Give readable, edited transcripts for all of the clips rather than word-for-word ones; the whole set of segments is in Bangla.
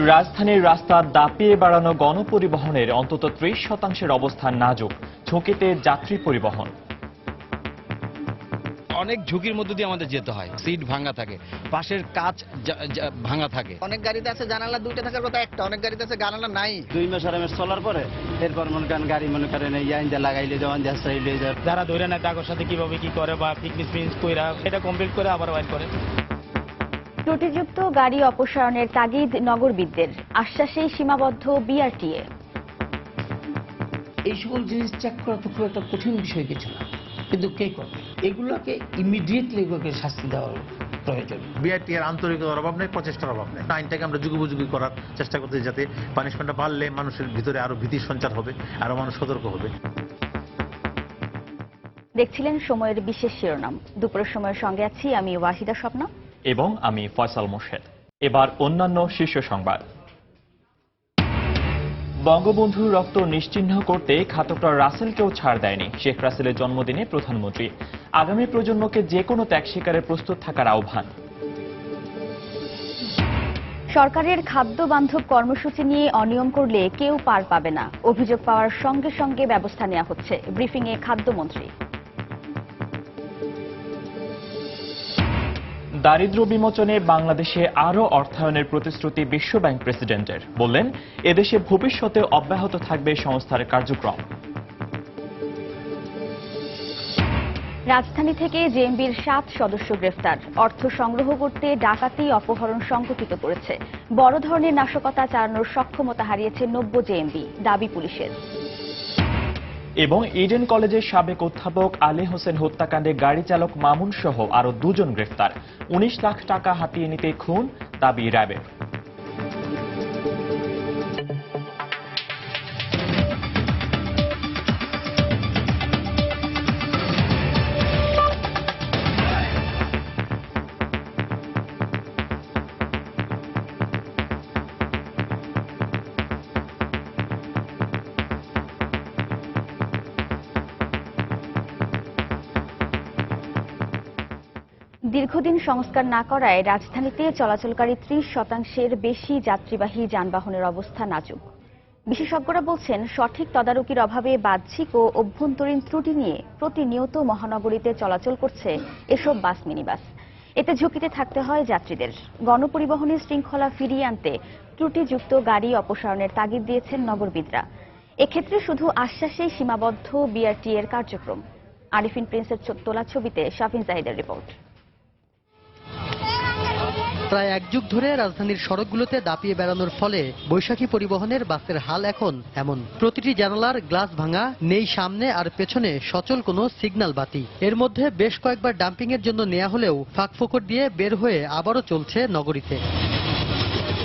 রাজধানীর রাস্তা দাপিয়ে বাড়ানো গণপরিবহনের অন্তত 30% অবস্থা নাজুক, ঝুঁকিতে যাত্রী পরিবহন। অনেক ঝুঁকির মধ্য দিয়ে আমাদের যেতে হয়। সিট ভাঙা থাকে, পাশের কাচ ভাঙা থাকে। অনেক গাড়িতে আছে জানালা দুইটা থাকার কথা একটা, অনেক গাড়িতে আছে জানালা নাই। 2 মাস আরামে চলার পরে এরপর মনে করেন গাড়ি মনে করেন ইয়াইন্দা লাগাইলে যখন যাইলে যারা ধরে নেয় তাদের সাথে কিভাবে কি করে বা ফিটনেস কইরা এটা কমপ্লিট করে আবার বাইর করে। ত্রুটিযুক্ত গাড়ি অপসারণের তাগিদ নগরবিদদের, আশ্বাসেই সীমাবদ্ধ বিআরটিএ। এই সকল জিনিস চেক করা তো খুব একটা কঠিন বিষয় কিছু না, কিন্তু কে করবে এগুলোকে ইমিডিয়েটলি এগুলোকে শাস্তি দেওয়ার প্রয়োজন। বিআরটি এর আন্তরিকতার অভাব নেই, প্রচেষ্টার অভাব নেই। আইনটাকে আমরা যুগোপযোগী করার চেষ্টা করতে, যাতে পানিশমেন্টটা বাড়লে মানুষের ভিতরে আরো ভীতির সঞ্চার হবে, আরো মানুষ সতর্ক হবে। দেখছিলেন সময়ের বিশেষ শিরোনাম। দুপুরের সময়ের সঙ্গে আছি আমি ওয়াহিদা স্বপ্না এবং আমি ফয়সাল মোর্শেদ। এবার অন্যান্য শীর্ষ সংবাদ। বঙ্গবন্ধুর রক্ত নিশ্চিহ্ন করতে ঘাতকরা রাসেলকেও ছাড় দেয়নি। শেখ রাসেলের জন্মদিনে প্রধানমন্ত্রী আগামী প্রজন্মকে যে কোনো ত্যাগ স্বীকারে প্রস্তুত থাকার আহ্বান। সরকারের খাদ্য বান্ধব কর্মসূচি নিয়ে অনিয়ম করলে কেউ পার পাবে না, অভিযোগ পাওয়ার সঙ্গে সঙ্গে ব্যবস্থা নেওয়া হচ্ছে, ব্রিফিংয়ে খাদ্যমন্ত্রী। দারিদ্র্য বিমোচনে বাংলাদেশে আরও অর্থায়নের প্রতিশ্রুতি বিশ্বব্যাংক প্রেসিডেন্টের, বললেন এদেশে ভবিষ্যতে অব্যাহত থাকবে সংস্থার কার্যক্রম। রাজধানী থেকে জেএমবির 7 সদস্য গ্রেফতার, অর্থ সংগ্রহ করতে ডাকাতি অপহরণ সংগঠিত করেছে, বড় ধরনের নাশকতা চালানোর সক্ষমতা হারিয়েছে 90 জেএমবি, দাবি পুলিশের। এবং ইডেন কলেজের সাবেক অধ্যাপক আলী হোসেন হত্যাকাণ্ডে গাড়ি চালক মামুন সহ আরো 2 জন গ্রেফতার, 19 লাখ টাকা হাতিয়ে নিতে খুন, দাবি র্যাবের। দীর্ঘদিন সংস্কার না করায় রাজধানীতে চলাচলকারী 30%-এর বেশি যাত্রীবাহী যানবাহনের অবস্থা নাজুক। বিশেষজ্ঞরা বলছেন, সঠিক তদারকির অভাবে বাহ্যিক ও অভ্যন্তরীণ ত্রুটি নিয়ে প্রতিনিয়ত মহানগরীতে চলাচল করছে এসব বাস মিনিবাস। এতে ঝুঁকিতে থাকতে হয় যাত্রীদের। গণপরিবহনের শৃঙ্খলা ফিরিয়ে আনতে ত্রুটিযুক্ত গাড়ি অপসারণের তাগিদ দিয়েছেন নগরবিদরা। এক্ষেত্রে শুধু আশ্বাসেই সীমাবদ্ধ বিআরটি এর কার্যক্রম। আরিফিন প্রিন্সের তোলা ছবিতে শাফিন জাহিদের রিপোর্ট। প্রায় 1 যুগ ধরে রাজধানীর সড়কগুলোতে দাপিয়ে বেড়ানোর ফলে বৈশাখী পরিবহনের বাসের হাল এখন এমন। প্রতিটি জানালার গ্লাস ভাঙা, নেই সামনে আর পেছনে সচল কোনো সিগন্যাল বাতি। এর মধ্যে বেশ কয়েকবার ডাম্পিং এর জন্য নেওয়া হলেও ফাঁকফোকর দিয়ে বের হয়ে আবারও চলছে নগরীতে।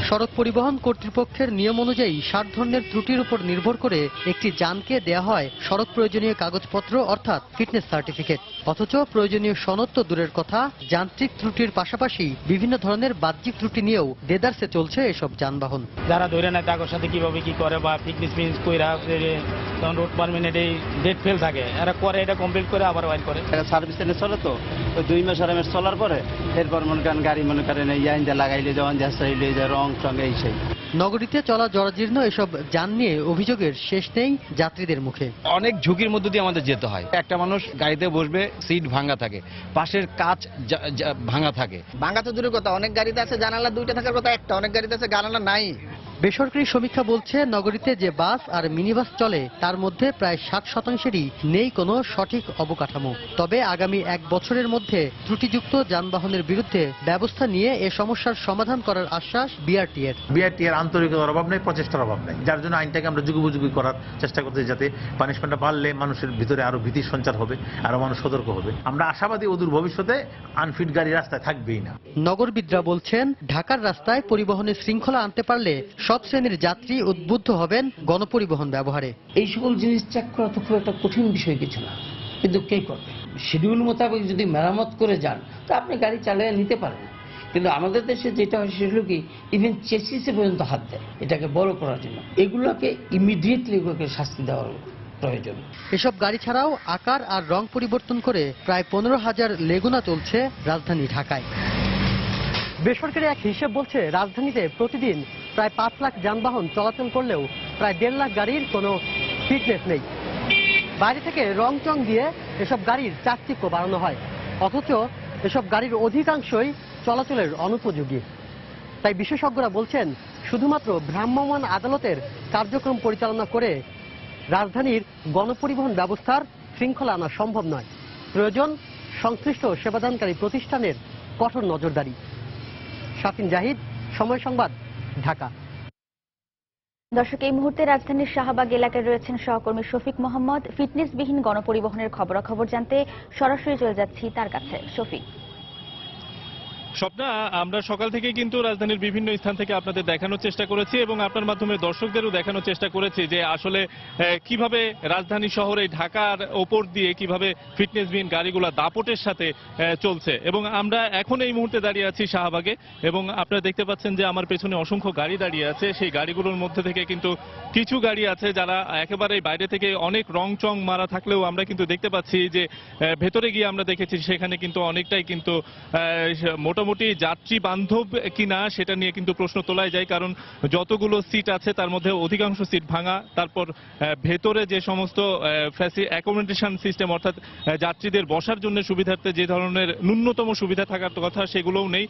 সড়ক পরিবহন কর্তৃপক্ষের নিয়ম অনুযায়ী 60 ধরনের ত্রুটির উপর নির্ভর করে একটি যানকে দেয়া হয় সড়ক প্রয়োজনীয় কাগজপত্র অর্থাৎ ফিটনেস সার্টিফিকেট। অথচ প্রয়োজনীয় সনদ তো দূরের কথা, যান্ত্রিক ত্রুটির পাশাপাশি বিভিন্ন ধরনের বাহ্যিক ত্রুটি নিয়েও দেদারসে চলছে এসব যানবাহন। যারা ধরে নেয় তাদের সাথে কিভাবে কি করে বা ফিটনেস কইরা তখন রোড পারমিনেন্ট এই ডেট ফেল থাকে, এরা করে এটা কমপ্লিট করে আবার বাইর করে। সার্ভিস এনে চলে তো 2 মাস আরামে চলার পরে এরপর মনে করেন গাড়ি মনে করেন ইয়াইন্দা লাগাইলে যখন যাইলে রং সঙ্গে এই সেই। নগরীতে চলা জরাজীর্ণ এসব যান নিয়ে অভিযোগের শেষ নেই যাত্রীদের মুখে। অনেক ঝুঁকির মধ্য দিয়ে আমাদের যেতে হয়। একটা মানুষ গাড়িতে বসবে, সিট ভাঙা থাকে, পাশের কাচ ভাঙা থাকে। ভাঙা তো দূরের কথা, অনেক গাড়িতে আছে জানালা দুইটা থাকার কথা একটা, অনেক গাড়িতে আছে জানালা নাই। বেসরকারি সমীক্ষা বলছে, নগরীতে যে বাস আর মিনিবাস চলে তার মধ্যে প্রায় 60%-এরই নেই কোনো সঠিক অবকাঠামো। তবে আগামী 1 বছরের মধ্যে ত্রুটিযুক্ত যানবাহনের বিরুদ্ধে ব্যবস্থা নিয়ে এ সমস্যার সমাধান করার আশ্বাস বিআরটি এর। বিআরটি এর আন্তরিকতার অভাব নেই, প্রচেষ্টার অভাব নেই, যার জন্য আইনটাকে আমরা যুগোপযোগী করার চেষ্টা করতে, যাতে পানিশমেন্টটা বাড়লে মানুষের ভিতরে আরো ভীতির সঞ্চার হবে, আরো মানুষ সতর্ক হবে। আমরা আশাবাদী অদূর ভবিষ্যতে আনফিট গাড়ি রাস্তায় থাকবেই না। নগরবিদরা বলছেন, ঢাকার রাস্তায় পরিবহনের শৃঙ্খলা আনতে পারলে সব শ্রেণীর যাত্রী উদ্বুদ্ধ হবেন গণপরিবহন ব্যবহারে। এই সকল জিনিস চেক করা তো খুব একটা কঠিন বিষয় কিছু না, কিন্তু কে করবে শিডিউল মোতাবেক যদি মেরামত করে যান তা আপনি গাড়ি চালিয়ে নিতে পারেন। কিন্তু আমাদের দেশে যেটা হয় সেগুলো কি ইভেন চেসিসে পর্যন্ত হাত দেয় এটাকে বড় করার জন্য। এগুলোকে ইমিডিয়েটলি এগুলোকে শাস্তি দেওয়ার প্রয়োজন। এসব গাড়ি ছাড়াও আকার আর রং পরিবর্তন করে প্রায় 15,000 লেগুনা চলছে রাজধানী ঢাকায়। বেসরকারি এক হিসেব বলছে, রাজধানীতে প্রতিদিন প্রায় 5 লাখ যানবাহন চলাচল করলেও প্রায় 1.5 লাখ গাড়ির কোনো ফিটনেস নেই। বাইরে থেকে রং চং দিয়ে এসব গাড়ির চাকচিক্য বাড়ানো হয়, অথচ এসব গাড়ির অধিকাংশই চলাচলের অনুপযোগী। তাই বিশেষজ্ঞরা বলছেন শুধুমাত্র ভ্রাম্যমাণ আদালতের কার্যক্রম পরিচালনা করে রাজধানীর গণপরিবহন ব্যবস্থার শৃঙ্খলা আনা সম্ভব নয়। প্রয়োজন সংশ্লিষ্ট সেবাদানকারী প্রতিষ্ঠানের কঠোর নজরদারি। শাফিন জাহিদ, সময় সংবাদ, ঢাকা। দর্শক, এই মুহূর্তে রাজধানীর শাহবাগ এলাকায় রয়েছেন সহকর্মী শফিক মোহাম্মদ। ফিটনেসবিহীন গণপরিবহনের খবরাখবর জানতে সরাসরি চলে যাচ্ছি তার কাছে। শফিক। স্বপ্না, আমরা সকাল থেকে কিন্তু রাজধানীর বিভিন্ন স্থান থেকে আপনাদের দেখানোর চেষ্টা করেছি এবং আপনার মাধ্যমে দর্শকদেরও দেখানোর চেষ্টা করেছি যে আসলে কিভাবে রাজধানী শহরে ঢাকার ওপর দিয়ে কিভাবে ফিটনেসবিহীন গাড়িগুলা দাপটের সাথে চলছে। এবং আমরা এখন এই মুহূর্তে দাঁড়িয়ে আছি শাহবাগে এবং আপনারা দেখতে পাচ্ছেন যে আমার পেছনে অসংখ্য গাড়ি দাঁড়িয়ে আছে। সেই গাড়িগুলোর মধ্যে থেকে কিন্তু কিছু গাড়ি আছে যারা একেবারে বাইরে থেকে অনেক রং চং মারা থাকলেও আমরা কিন্তু দেখতে পাচ্ছি যে ভেতরে গিয়ে আমরা দেখেছি সেখানে কিন্তু অনেকটাই কিন্তু মোটামুটি যাত্রী বান্ধব কিনা সেটা নিয়ে কিন্তু প্রশ্ন তোলাই যায়, কারণ যতগুলো সিট আছে তার মধ্যে অধিকাংশ সিট ভাঙা। তারপর ভেতরে যে সমস্ত অ্যাকোমোডেশন সিস্টেম, অর্থাৎ যাত্রীদের বসার জন্য সুবিধার্থে যে ধরনের ন্যূনতম সুবিধা থাকার কথা সেগুলোও নেই।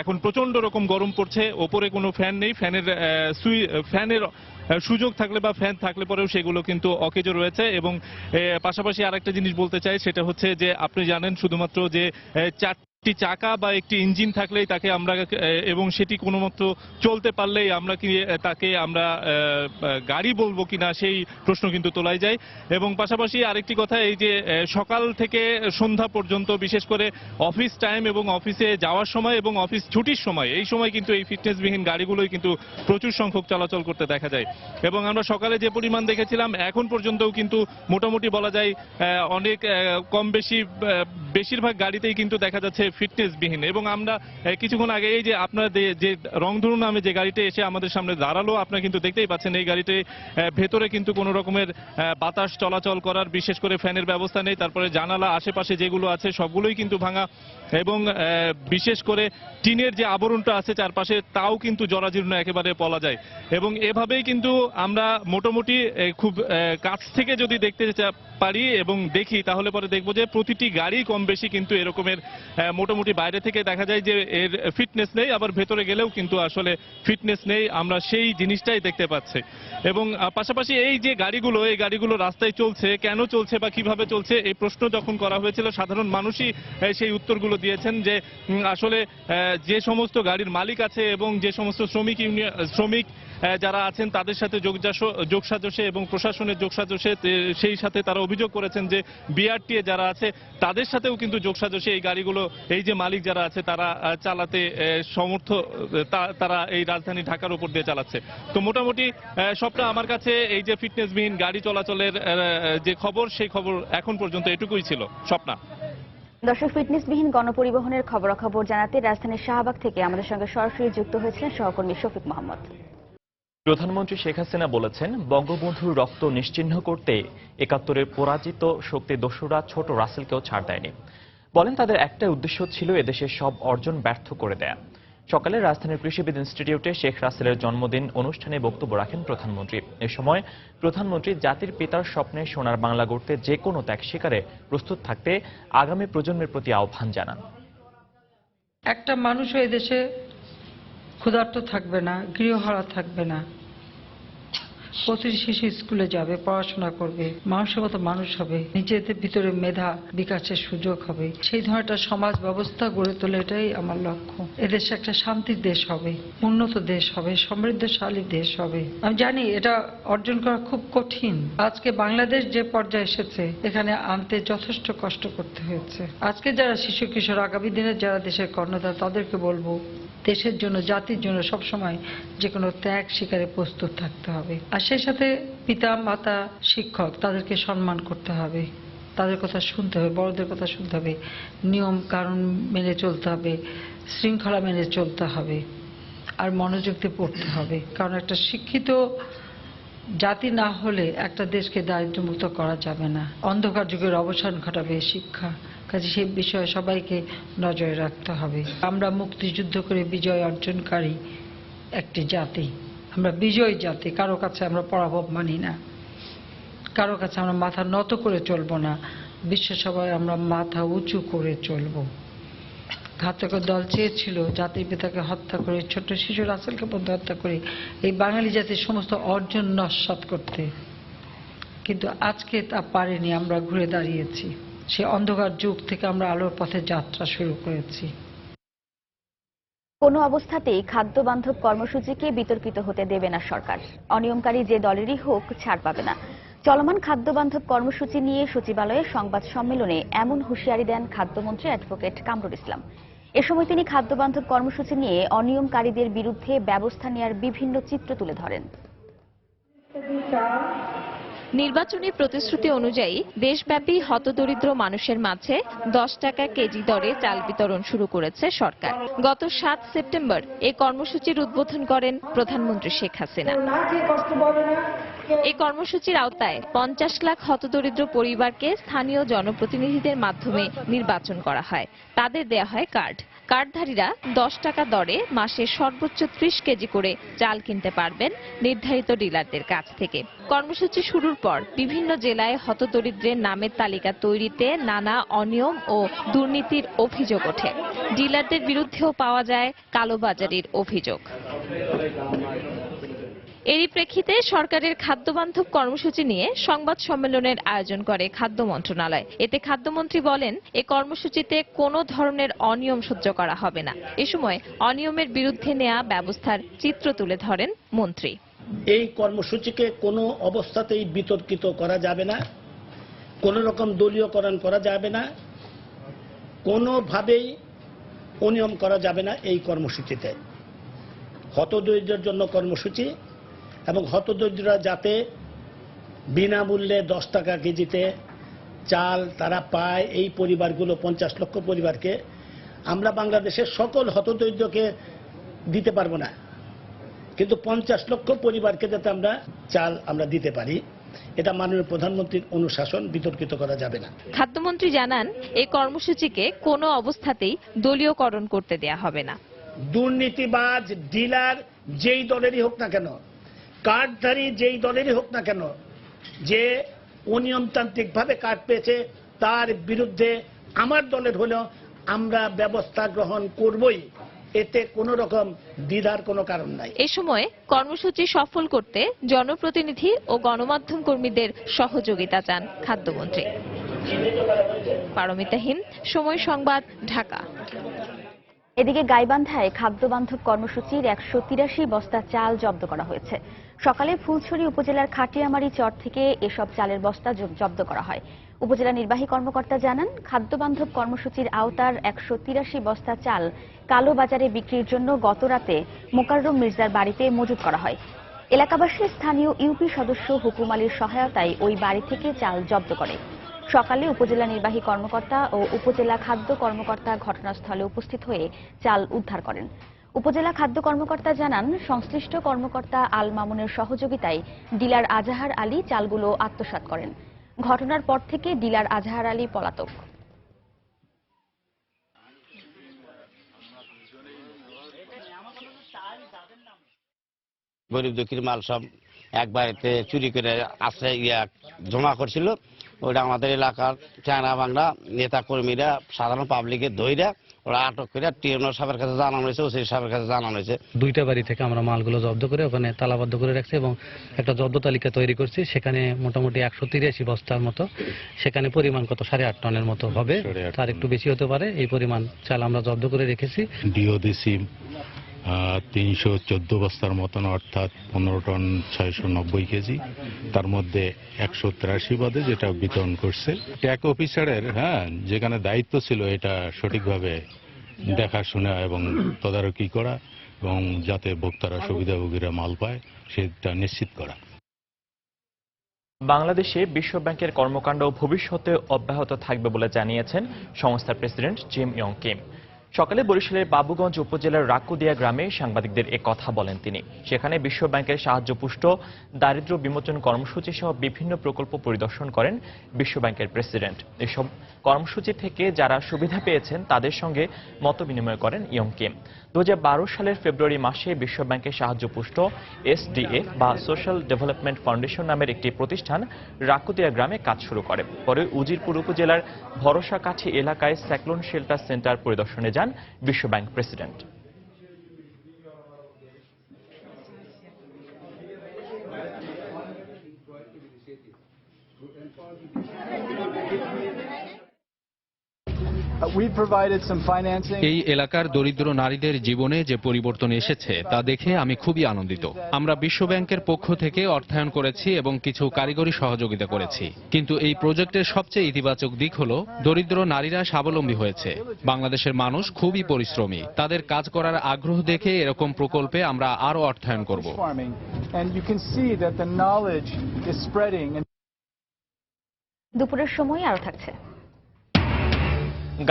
এখন প্রচন্ড রকম গরম পড়ছে, ওপরে কোনো ফ্যান নেই, ফ্যানের সুযোগ থাকলে বা ফ্যান থাকলে পরেও সেগুলো কিন্তু অকেজো রয়েছে। এবং পাশাপাশি আরেকটা জিনিস বলতে চাই, সেটা হচ্ছে যে আপনি জানেন শুধুমাত্র যে একটি চাকা বা একটি ইঞ্জিন থাকলেই তাকে আমরা এবং সেটি কোনো মতো চলতে পারলেই আমরা কি তাকে আমরা গাড়ি বলবো কিনা সেই প্রশ্ন কিন্তু তোলাই যায়। এবং পাশাপাশি আরেকটি কথা, এই যে সকাল থেকে সন্ধ্যা পর্যন্ত বিশেষ করে অফিস টাইম এবং অফিসে যাওয়ার সময় এবং অফিস ছুটির সময়, এই সময় কিন্তু এই ফিটনেসবিহীন গাড়িগুলোই কিন্তু প্রচুর সংখ্যক চলাচল করতে দেখা যায়। এবং আমরা সকালে যে পরিমাণ দেখেছিলাম এখন পর্যন্তও কিন্তু মোটামুটি বলা যায় অনেক কম বেশি বেশিরভাগ গাড়িতেই কিন্তু দেখা যাচ্ছে ফিটনেসবিহীন। এবং আমরা কিছুক্ষণ আগে এই যে আপনার যে রংধনু নামে যে গাড়িটা এসে আমাদের সামনে দাঁড়ালো, আপনারা কিন্তু দেখতেই পাচ্ছেন এই গাড়িতে ভেতরে কিন্তু কোনো রকমের বাতাস চলাচল করার বিশেষ করে ফ্যানের ব্যবস্থা নেই। তারপরে জানালা আশেপাশে যেগুলো আছে সবগুলোই কিন্তু ভাঙা এবং বিশেষ করে টিনের যে আবরণটা আছে চারপাশে তাও কিন্তু জরাজীর্ণ একেবারে বলা যায়। এবং এভাবেই কিন্তু আমরা মোটামুটি খুব কাছ থেকে যদি দেখতে পারি এবং দেখি তাহলে পরে দেখবো যে প্রতিটি গাড়ি কম বেশি কিন্তু এরকমের মোটামুটি বাইরে থেকে দেখা যায় যে এর ফিটনেস নেই, আবার ভেতরে গেলেও কিন্তু আসলে ফিটনেস নেই, আমরা সেই জিনিসটাই দেখতে পাচ্ছি। এবং পাশাপাশি এই যে গাড়িগুলো, এই গাড়িগুলো রাস্তায় চলছে, কেন চলছে বা কিভাবে চলছে এই প্রশ্ন যখন করা হয়েছিল সাধারণ মানুষই সেই উত্তরগুলো দিয়েছেন যে আসলে যে সমস্ত গাড়ির মালিক আছে এবং যে সমস্ত শ্রমিক যারা আছেন তাদের সাথে যোগসাজশে এবং প্রশাসনের যোগসাজশে সেই সাথে তারা অভিযোগ করেছেন যে বিআরটিএ যারা আছে তাদের সাথেও কিন্তু যোগসাজশে এই গাড়িগুলো এই যে মালিক যারা আছে তারা চালাতে তারা এই রাজধানী ঢাকার উপর দিয়ে চালাচ্ছে। তো মোটামুটি সবটা আমার কাছে এই যে ফিটনেসবিহীন গাড়ি চলাচলের যে খবর সেই খবর এখন পর্যন্ত এটুকুই ছিল। স্বপ্না। দর্শক, ফিটনেসবিহীন গণপরিবহনের খবরাখবর জানাতে রাজধানীর শাহবাগ থেকে আমাদের সঙ্গে সরাসরি যুক্ত হয়েছিলেন সহকর্মী শফিক মোহাম্মদ। প্রধানমন্ত্রী শেখ হাসিনা বলেছেন, বঙ্গবন্ধুর রক্ত নিশ্চিহ্ন করতে ৭১-এর পরাজিত শক্তি দস্যুরা ছোট রাসেলকেও ছাড় দেয়নি। বলেন তাদের একটাই উদ্দেশ্য ছিল এদেশের সব অর্জন ব্যর্থ করে দেয়া। সকালে রাজধানীর কৃষিবিদ ইনস্টিটিউটে শেখ রাসেলের জন্মদিন অনুষ্ঠানে বক্তব্য রাখেন প্রধানমন্ত্রী। এ সময় প্রধানমন্ত্রী জাতির পিতার স্বপ্নে সোনার বাংলা গড়তে যে কোনো ত্যাগ স্বীকারে প্রস্তুত থাকতে আগামী প্রজন্মের প্রতি আহ্বান জানান। একটা মানুষও এদেশে ক্ষুধার্ত থাকবে না, গৃহহারা থাকবে না। প্রতিটি শিশু স্কুলে যাবে, পড়াশোনা করবে, মানুষের মতো মানুষ হবে, নিজেদের ভিতরে মেধা বিকাশের সুযোগ হবে, সেই ধরনের একটা সমাজ ব্যবস্থা গড়ে তোলে, এটাই আমার লক্ষ্য। এদেশে একটা শান্তির দেশ হবে, উন্নত দেশ হবে, সমৃদ্ধশালী দেশ হবে। আমি জানি এটা অর্জন করা খুব কঠিন। আজকে বাংলাদেশ যে পর্যায়ে এসেছে এখানে আনতে যথেষ্ট কষ্ট করতে হয়েছে। আজকে যারা শিশু কিশোর, আগামী দিনে যারা দেশের কর্ণধার, তাদেরকে বলবো দেশের জন্য, জাতির জন্য সবসময় যে কোনো ত্যাগ স্বীকারে প্রস্তুত থাকতে হবে। আর সেই সাথে পিতা মাতা শিক্ষক তাদেরকে সম্মান করতে হবে, তাদের কথা শুনতে হবে, বড়দের কথা শুনতে হবে, নিয়ম কানুন মেনে চলতে হবে, শৃঙ্খলা মেনে চলতে হবে, আর মনোযোগ দিয়ে পড়তে হবে। কারণ একটা শিক্ষিত জাতি না হলে একটা দেশকে দারিদ্র্যমুক্ত করা যাবে না। অন্ধকার যুগের অবসান ঘটাবে শিক্ষা। কাজে সেই বিষয়ে সবাইকে নজরে রাখতে হবে। আমরা মুক্তিযুদ্ধ করে বিজয় অর্জনকারী একটি জাতি। আমরা বিজয়ী জাতি, কারো কাছে আমরা পরাভব মানি না, কারো কাছে আমরা মাথা নত করে চলবো না, বিশ্বসভায় আমরা মাথা উঁচু করে চলবো। ঘাতকের দল চেয়েছিল জাতির পিতাকে হত্যা করে, ছোট্ট শিশু রাসেলকে পর্যন্ত হত্যা করে এই বাঙালি জাতির সমস্ত অর্জন নস্যাৎ করতে, কিন্তু আজকে তা পারেনি। আমরা ঘুরে দাঁড়িয়েছি, সে অন্ধকার যুগ থেকে আমরা আলোর পথে যাত্রা শুরু করেছি। কোনো অবস্থাতেই খাদ্য বান্ধব কর্মসূচিকে বিতর্কিত হতে দেবে না সরকার। অনিয়মকারী যে দলেরই হোক ছাড় পাবে না। চলমান খাদ্য বান্ধব কর্মসূচি নিয়ে সচিবালয়ে সংবাদ সম্মেলনে এমন হুঁশিয়ারি দেন খাদ্যমন্ত্রী অ্যাডভোকেট কামরুল ইসলাম। এ সময় তিনি খাদ্য বান্ধব কর্মসূচি নিয়ে অনিয়মকারীদের বিরুদ্ধে ব্যবস্থা নেওয়ার বিভিন্ন চিত্র তুলে ধরেন। নির্বাচনী প্রতিশ্রুতি অনুযায়ী দেশব্যাপী হতদরিদ্র মানুষের মাঝে 10 টাকা কেজি দরে চাল বিতরণ শুরু করেছে সরকার। গত 7 সেপ্টেম্বর এই কর্মসূচির উদ্বোধন করেন প্রধানমন্ত্রী শেখ হাসিনা। এই কর্মসূচির আওতায় 50 লাখ হতদরিদ্র পরিবারকে স্থানীয় জনপ্রতিনিধিদের মাধ্যমে নির্বাচন করা হয়। তাদের দেয়া হয় কার্ড। কার্ডধারীরা 10 টাকা দরে মাসে সর্বোচ্চ 30 কেজি করে চাল কিনতে পারবেন নির্ধারিত ডিলারদের কাছ থেকে। কর্মসূচি শুরুর পর বিভিন্ন জেলায় হতদরিদ্রের নামের তালিকা তৈরিতে নানা অনিয়ম ও দুর্নীতির অভিযোগ ওঠে। ডিলারদের বিরুদ্ধেও পাওয়া যায় কালোবাজারির অভিযোগ। এরই প্রেক্ষিতে সরকারের খাদ্যবান্ধব কর্মসূচি নিয়ে সংবাদ সম্মেলনের আয়োজন করে খাদ্য মন্ত্রণালয়। এতে খাদ্যমন্ত্রী বলেন, এই কর্মসূচিতে কোনো ধরনের অনিয়ম সহ্য করা হবে না। এ সময় অনিয়মের বিরুদ্ধে নেওয়া ব্যবস্থার চিত্র তুলে ধরেন মন্ত্রী। এই কর্মসূচিকে কোনো অবস্থাতেই বিতর্কিত করা যাবে না, কোনো রকম দলীয়করণ করা যাবে না, কোনোভাবেই অনিয়ম করা যাবে না। এই কর্মসূচিতে হতদরিদ্রের জন্য কর্মসূচি, এবং হতদরিদ্ররা যাতে বিনামূল্যে 10 টাকা কেজিতে চাল তারা পায়, এই পরিবারগুলো 50 লক্ষ পরিবারকে আমরা বাংলাদেশের সকল হতদরিদ্রকে দিতে পারবো না, কিন্তু 50 লক্ষ পরিবারকে যাতে আমরা চাল আমরা দিতে পারি, এটা মাননীয় প্রধানমন্ত্রীর অনুশাসন, বিতর্কিত করা যাবে না। খাদ্যমন্ত্রী জানান, এই কর্মসূচিকে কোনো অবস্থাতেই দলীয়করণ করতে দেয়া হবে না। দুর্নীতিবাজ ডিলার যেই দলেরই হোক না কেন, কার্ডধারী যেই দলেরই হোক না কেন, যে অনিয়মতান্ত্রিকভাবে কার্ড পেয়েছে তার বিরুদ্ধে আমার দলের হলেও আমরা ব্যবস্থা গ্রহণ করবই, এতে কোনো রকম দ্বিধার কোনো কারণ নাই। এ সময় কর্মসূচি সফল করতে জনপ্রতিনিধি ও গণমাধ্যম কর্মীদের সহযোগিতা চান খাদ্যমন্ত্রী। পারমিতা হিম, সময় সংবাদ, ঢাকা। এদিকে গাইবান্ধায় খাদ্যবান্ধব কর্মসূচির 183 বস্তা চাল জব্দ করা হয়েছে। সকালে ফুলছড়ি উপজেলার খাটিয়ামারি চর থেকে এসব চালের বস্তা জব্দ করা হয়। উপজেলা নির্বাহী কর্মকর্তা জানান, খাদ্যবান্ধব কর্মসূচির আওতার 183 বস্তা চাল কালোবাজারে বিক্রির জন্য গতরাতে মোকাররম মির্জার বাড়িতে মজুত করা হয়। এলাকাবাসী স্থানীয় ইউপি সদস্য হুকুম আলীর সহায়তায় ওই বাড়ি থেকে চাল জব্দ করে। সকালে উপজেলা নির্বাহী কর্মকর্তা ও উপজেলা খাদ্য কর্মকর্তা ঘটনাস্থলে উপস্থিত হয়ে চাল উদ্ধার করেন। উপজেলা খাদ্য কর্মকর্তা জানান, সংশ্লিষ্ট কর্মকর্তা আল মামুনের সহযোগিতায় ডিলার আজাহার আলী চালগুলো আত্মসাৎ করেন। ঘটনার পর থেকে ডিলার আজাহার আলী পলাতক। গরিব দুঃখীর মাল সব এক বাড়িতে চুরি করে আশ্রয় জমা করছিল। ওটা আমাদের এলাকার চায়না বাংলা নেতা কর্মীরা সাধারণ পাবলিকের ধইরা ওরা আটক করে টিএনও সাহেবের কাছে জানানো হয়েছে, ওসি সাহেবের কাছে জানানো হয়েছে। 2টা বাড়ি থেকে আমরা মালগুলো জব্দ করে ওখানে তালাবদ্ধ করে রাখছি এবং একটা জব্দ তালিকা তৈরি করছি। সেখানে মোটামুটি 183 বস্তার মতো, সেখানে পরিমাণ কত 8.5 টনের মতো হবে, তার একটু বেশি হতে পারে। এই পরিমাণ চাল আমরা জব্দ করে রেখেছি। ডিওদেশি 314 বস্তার মতন, অর্থাৎ 15 টন 690 কেজি, তার মধ্যে 183 বাদে যেটা বিতরণ করছে। ট্যাক অফিসারের যেখানে দায়িত্ব ছিল এটা সঠিকভাবে দেখাশোনা এবং তদারকি করা এবং যাতে ভোক্তারা সুবিধাভোগীরা মাল পায় সেটা নিশ্চিত করা। বাংলাদেশে বিশ্ব ব্যাংকের কর্মকাণ্ড ভবিষ্যতে অব্যাহত থাকবে বলে জানিয়েছেন সংস্থার প্রেসিডেন্ট জিম ইয়ং কিম। সকালে বরিশালের বাবুগঞ্জ উপজেলার রাকুদিয়া গ্রামে সাংবাদিকদের এ কথা বলেন তিনি। সেখানে বিশ্ব ব্যাংকের সাহায্যপুষ্ট দারিদ্র্য বিমোচন কর্মসূচি সহ বিভিন্ন প্রকল্প পরিদর্শন করেন বিশ্ব ব্যাংকের প্রেসিডেন্ট। এসব কর্মসূচি থেকে যারা সুবিধা পেয়েছেন তাদের সঙ্গে মতবিনিময় করেন ইয়ং কিম। 2012 সালের ফেব্রুয়ারি মাসে বিশ্বব্যাংকের সাহায্যপুষ্ট SDF বা সোশ্যাল ডেভেলপমেন্ট ফাউন্ডেশন নামের একটি প্রতিষ্ঠান রাকুতিয়া গ্রামে কাজ শুরু করে। পরে উজিরপুর উপজেলার ভরসাকাঠি এলাকায় সাইক্লোন শেল্টার সেন্টার পরিদর্শনে যান বিশ্বব্যাংক প্রেসিডেন্ট। এই এলাকার দরিদ্র নারীদের জীবনে যে পরিবর্তন এসেছে তা দেখে আমি খুবই আনন্দিত। আমরা বিশ্বব্যাংকের পক্ষ থেকে অর্থায়ন করেছি এবং কিছু কারিগরি সহযোগিতা করেছি, কিন্তু এই প্রজেক্টের সবচেয়ে ইতিবাচক দিক হলো দরিদ্র নারীরা স্বাবলম্বী হয়েছে। বাংলাদেশের মানুষ খুবই পরিশ্রমী, তাদের কাজ করার আগ্রহ দেখে এরকম প্রকল্পে আমরা আরো অর্থায়ন করব। দুপুরের সময় আরো থাকছে।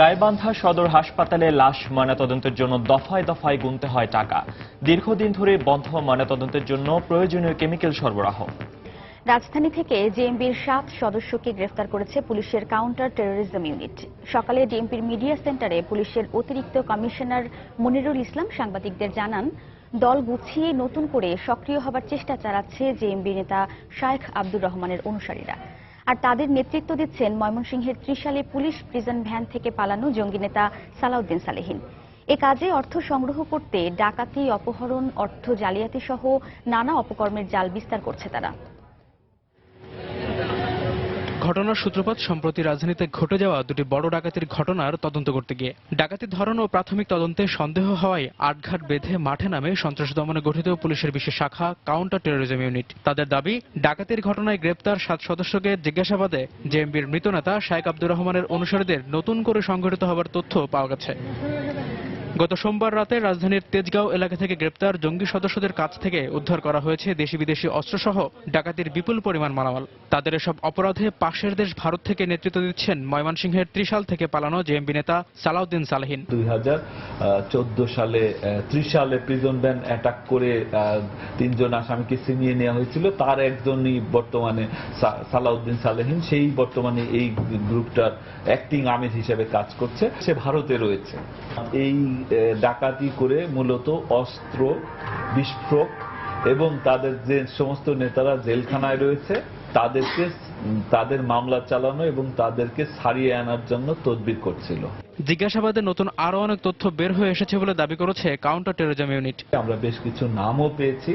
গাইবান্ধা সদর হাসপাতালে লাশ ময়নাতদন্তের জন্য দফায় দফায় গুনতে হয় টাকা। দীর্ঘদিন ধরে বন্ধ ময়নাতদন্তের জন্য প্রয়োজনীয় কেমিক্যাল সরবরাহ। রাজধানী থেকে জেএমবির 7 সদস্যকে গ্রেফতার করেছে পুলিশের কাউন্টার টেরোরিজম ইউনিট। সকালে ডিএমপির মিডিয়া সেন্টারে পুলিশের অতিরিক্ত কমিশনার মনিরুল ইসলাম সাংবাদিকদের জানান, দল গুছিয়ে নতুন করে সক্রিয় হবার চেষ্টা চালাচ্ছে জেএমবি নেতা শায়েখ আব্দুর রহমানের অনুসারীরা। আর তাদের নেতৃত্ব দিচ্ছেন ময়মনসিংহের ত্রিশালে পুলিশ প্রিজন ভ্যান থেকে পালানো জঙ্গি নেতা সালাউদ্দিন সালেহীন। এ কাজে অর্থ সংগ্রহ করতে ডাকাতি, অপহরণ, অর্থ জালিয়াতি সহ নানা অপকর্মের জাল বিস্তার করছে তারা। ঘটনার সূত্রপাত সম্প্রতি রাজধানীতে ঘটে যাওয়া দুটি বড় ডাকাতির ঘটনার তদন্ত করতে গিয়ে। ডাকাতির ধরন ও প্রাথমিক তদন্তে সন্দেহ হওয়ায় আটঘাট বেঁধে মাঠে নামে সন্ত্রাস দমনে গঠিত পুলিশের বিশেষ শাখা কাউন্টার টেরোরিজম ইউনিট। তাদের দাবি, ডাকাতির ঘটনায় গ্রেপ্তার 7 সদস্যকে জিজ্ঞাসাবাদে জেএমবির মৃত নেতা শায়েখ আব্দুর রহমানের অনুসারীদের নতুন করে সংগঠিত হবার তথ্য পাওয়া গেছে। গত সোমবার রাতে রাজধানীর তেজগাঁও এলাকা থেকে গ্রেপ্তার জঙ্গি সদস্যদের কাছ থেকে উদ্ধার করা হয়েছে দেশি বিদেশি অস্ত্রসহ ডাকাতির বিপুল পরিমাণ মালামাল। তাদের এসব অপরাধে পাশের দেশ ভারত থেকে নেতৃত্ব দিচ্ছেন ময়মনসিংহের ত্রিশাল থেকে পালানো জেএমবি নেতা সালাউদ্দিন সালেহীন। 2014 সালে ত্রিশালে প্রিজন ভ্যান অ্যাটাক করে 3 জন আসামিকে ছিনিয়ে নেওয়া হয়েছিল। তার একজনই বর্তমানে সালাউদ্দিন সালেহীন, সেই বর্তমানে এই গ্রুপটার অ্যাক্টিং আমির হিসেবে কাজ করছে। সে ভারতে রয়েছে। এই ডাকাতি করে মূলত অস্ত্র, বিস্ফোরক এবং তাদের যে সমস্ত নেতারা জেলখানায় রয়েছে তাদের মামলা চালানো এবং তাদেরকে ছাড়িয়ে আনার জন্য তদবির করছিল। জিজ্ঞাসাবাদে নতুন আরো অনেক তথ্য বের হয়ে এসেছে বলে দাবি করেছে কাউন্টার টেরোরিজম ইউনিট। আমরা বেশ কিছু নামও পেয়েছি,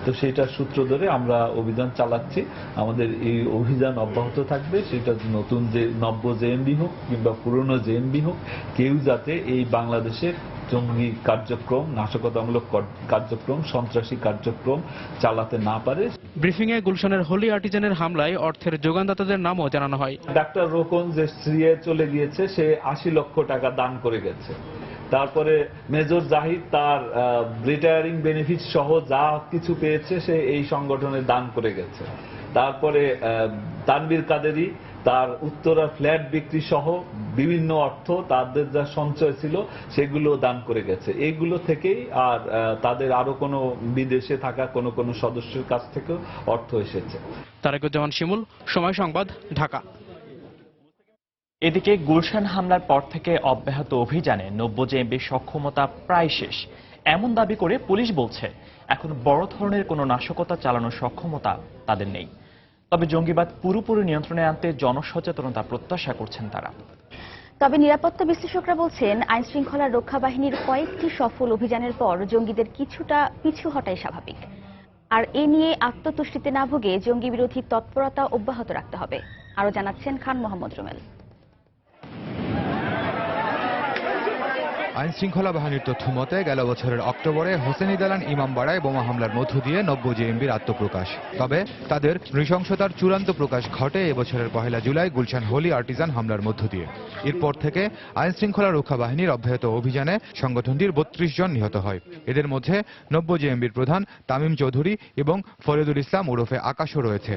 তো সেটার সূত্র ধরে আমরা অভিযান চালাচ্ছি। আমাদের এই অভিযান অব্যাহত থাকবে। সেটা নতুন যে নব্য জেএমবি হোক কিংবা পুরনো জেএমবি হোক, কেউ যাতে এই বাংলাদেশের জঙ্গি কার্যক্রম, নাশকতামূলক কার্যক্রম, সন্ত্রাসী কার্যক্রম চালাতে না পারে। ব্রিফিং এ গুলশানের হোলি আর্টিজানের হামলায় অর্থের যোগানদাতাদের নামও জানানো হয়। ডাক্তার রোকন যে সিরিয়ায় চলে গিয়েছে, সে 80 লক্ষ টাকা দান করে গেছে। তারপরে মেজর জাহিদ তার রিটায়ারিং বেনিফিট সহ যা কিছু পেয়েছে সে এই সংগঠনে দান করে গেছে। তারপরে তানভীর কাদেরী তার উত্তরা ফ্ল্যাট বিক্রি সহ বিভিন্ন অর্থ তাদের যা সঞ্চয় ছিল সেগুলো দান করে গেছে। এইগুলো থেকেই আর তাদের আরো কোনো বিদেশে থাকা কোনো সদস্যের কাছ থেকেও অর্থ এসেছে। তারেকুজ্জামান শিমুল, সময় সংবাদ, ঢাকা। এদিকে গুলশান হামলার পর থেকে অব্যাহত অভিযানে 90 জেএমবির সক্ষমতা প্রায় শেষ এমন দাবি করে পুলিশ বলছে, এখন বড় ধরনের কোনো নাশকতা চালানোর সক্ষমতা তাদের নেই। তবে জঙ্গিবাদ পুরোপুরি নিয়ন্ত্রণে আনতে জনসচেতনতা প্রত্যাশা করছেন তারা। তবে নিরাপত্তা বিশ্লেষকরা বলছেন, আইন শৃঙ্খলা রক্ষা বাহিনীর কয়েকটি সফল অভিযানের পর জঙ্গিদের কিছুটা পিছু হটাই স্বাভাবিক। আর এ নিয়ে আত্মতুষ্টিতে না ভুগে জঙ্গি বিরোধী তৎপরতা অব্যাহত রাখতে হবে। আরো জানাচ্ছেন খান মোহাম্মদ রুমেল। আইন শৃঙ্খলা বাহিনীর তথ্য মতে গেল বছরের অক্টোবরে হোসেনি দালান ইমামবাড়ায় বোমা হামলার মধ্য দিয়ে 90 জেএমবির আত্মপ্রকাশ। তবে তাদের নৃশংসতার চূড়ান্ত প্রকাশ ঘটে এবছরের 1 জুলাই গুলশান হোলি আর্টিজান হামলার মধ্য দিয়ে। এরপর থেকে আইন শৃঙ্খলা রক্ষা বাহিনীর অব্যাহত অভিযানে সংগঠনটির 32 জন নিহত হয়। এদের মধ্যে 90 জেএমবির প্রধান তামিম চৌধুরী এবং ফরিদুল ইসলাম ওরফে আকাশও রয়েছে।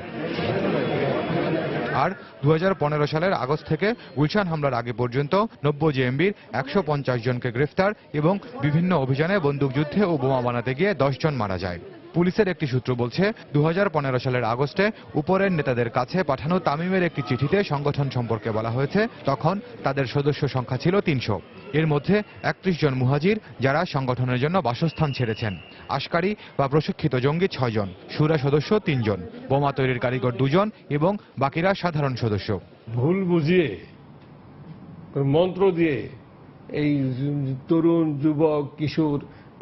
আর 2015 সালের আগস্ট থেকে গুলশান হামলার আগে পর্যন্ত 90 জেএমবির 150 জনকে গ্রেফতার এবং বিভিন্ন অভিযানে বন্দুকযুদ্ধে ও বোমা বানাতে গিয়ে 10 জন মারা যায়। পুলিশের একটি সূত্র বলছে 2015 সালের আগস্টে উপরের নেতাদের কাছে পাঠানো তামিমের একটি চিঠিতে সংগঠন সম্পর্কে বলা হয়েছে তখন তাদের সদস্য সংখ্যা ছিল 300। এর মধ্যে 31 জন মুহাজির যারা সংগঠনের জন্য বাসস্থান ছেড়েছেন, আশকারী বা প্রশিক্ষিত জঙ্গি 6 জন, শুরা সদস্য 3 জন, বোমা তৈরির কারিগর 2 জন এবং বাকিরা সাধারণ সদস্য। ভুল বুঝিয়ে মন্ত্র দিয়ে এই তরুণ যুবক কিশোর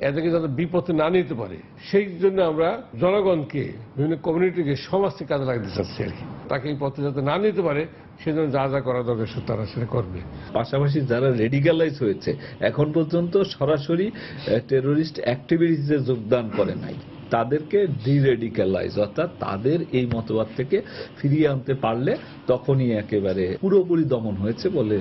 এদেরকে যাতে বিপথে না নিতে পারে সেই জন্য আমরা জনগণকে বিভিন্ন কমিউনিটিকে সমাজকে কাজে লাগাতে চাচ্ছি আর কি। তাকে এই পথে যাতে না নিতে পারে সেজন্য যা যা করা দরকার তারা সেটা করবে। পাশাপাশি যারা রেডিকালাইজ হয়েছে এখন পর্যন্ত সরাসরি টেরোরিস্ট অ্যাক্টিভিটিসে যোগদান করে নাই, তাদেরকে ডিরেডিকালাইজ অর্থাৎ তাদের এই মতবাদ থেকে ফিরিয়ে আনতে পারলে তখনই একেবারে পুরোপুরি দমন হয়েছে বলে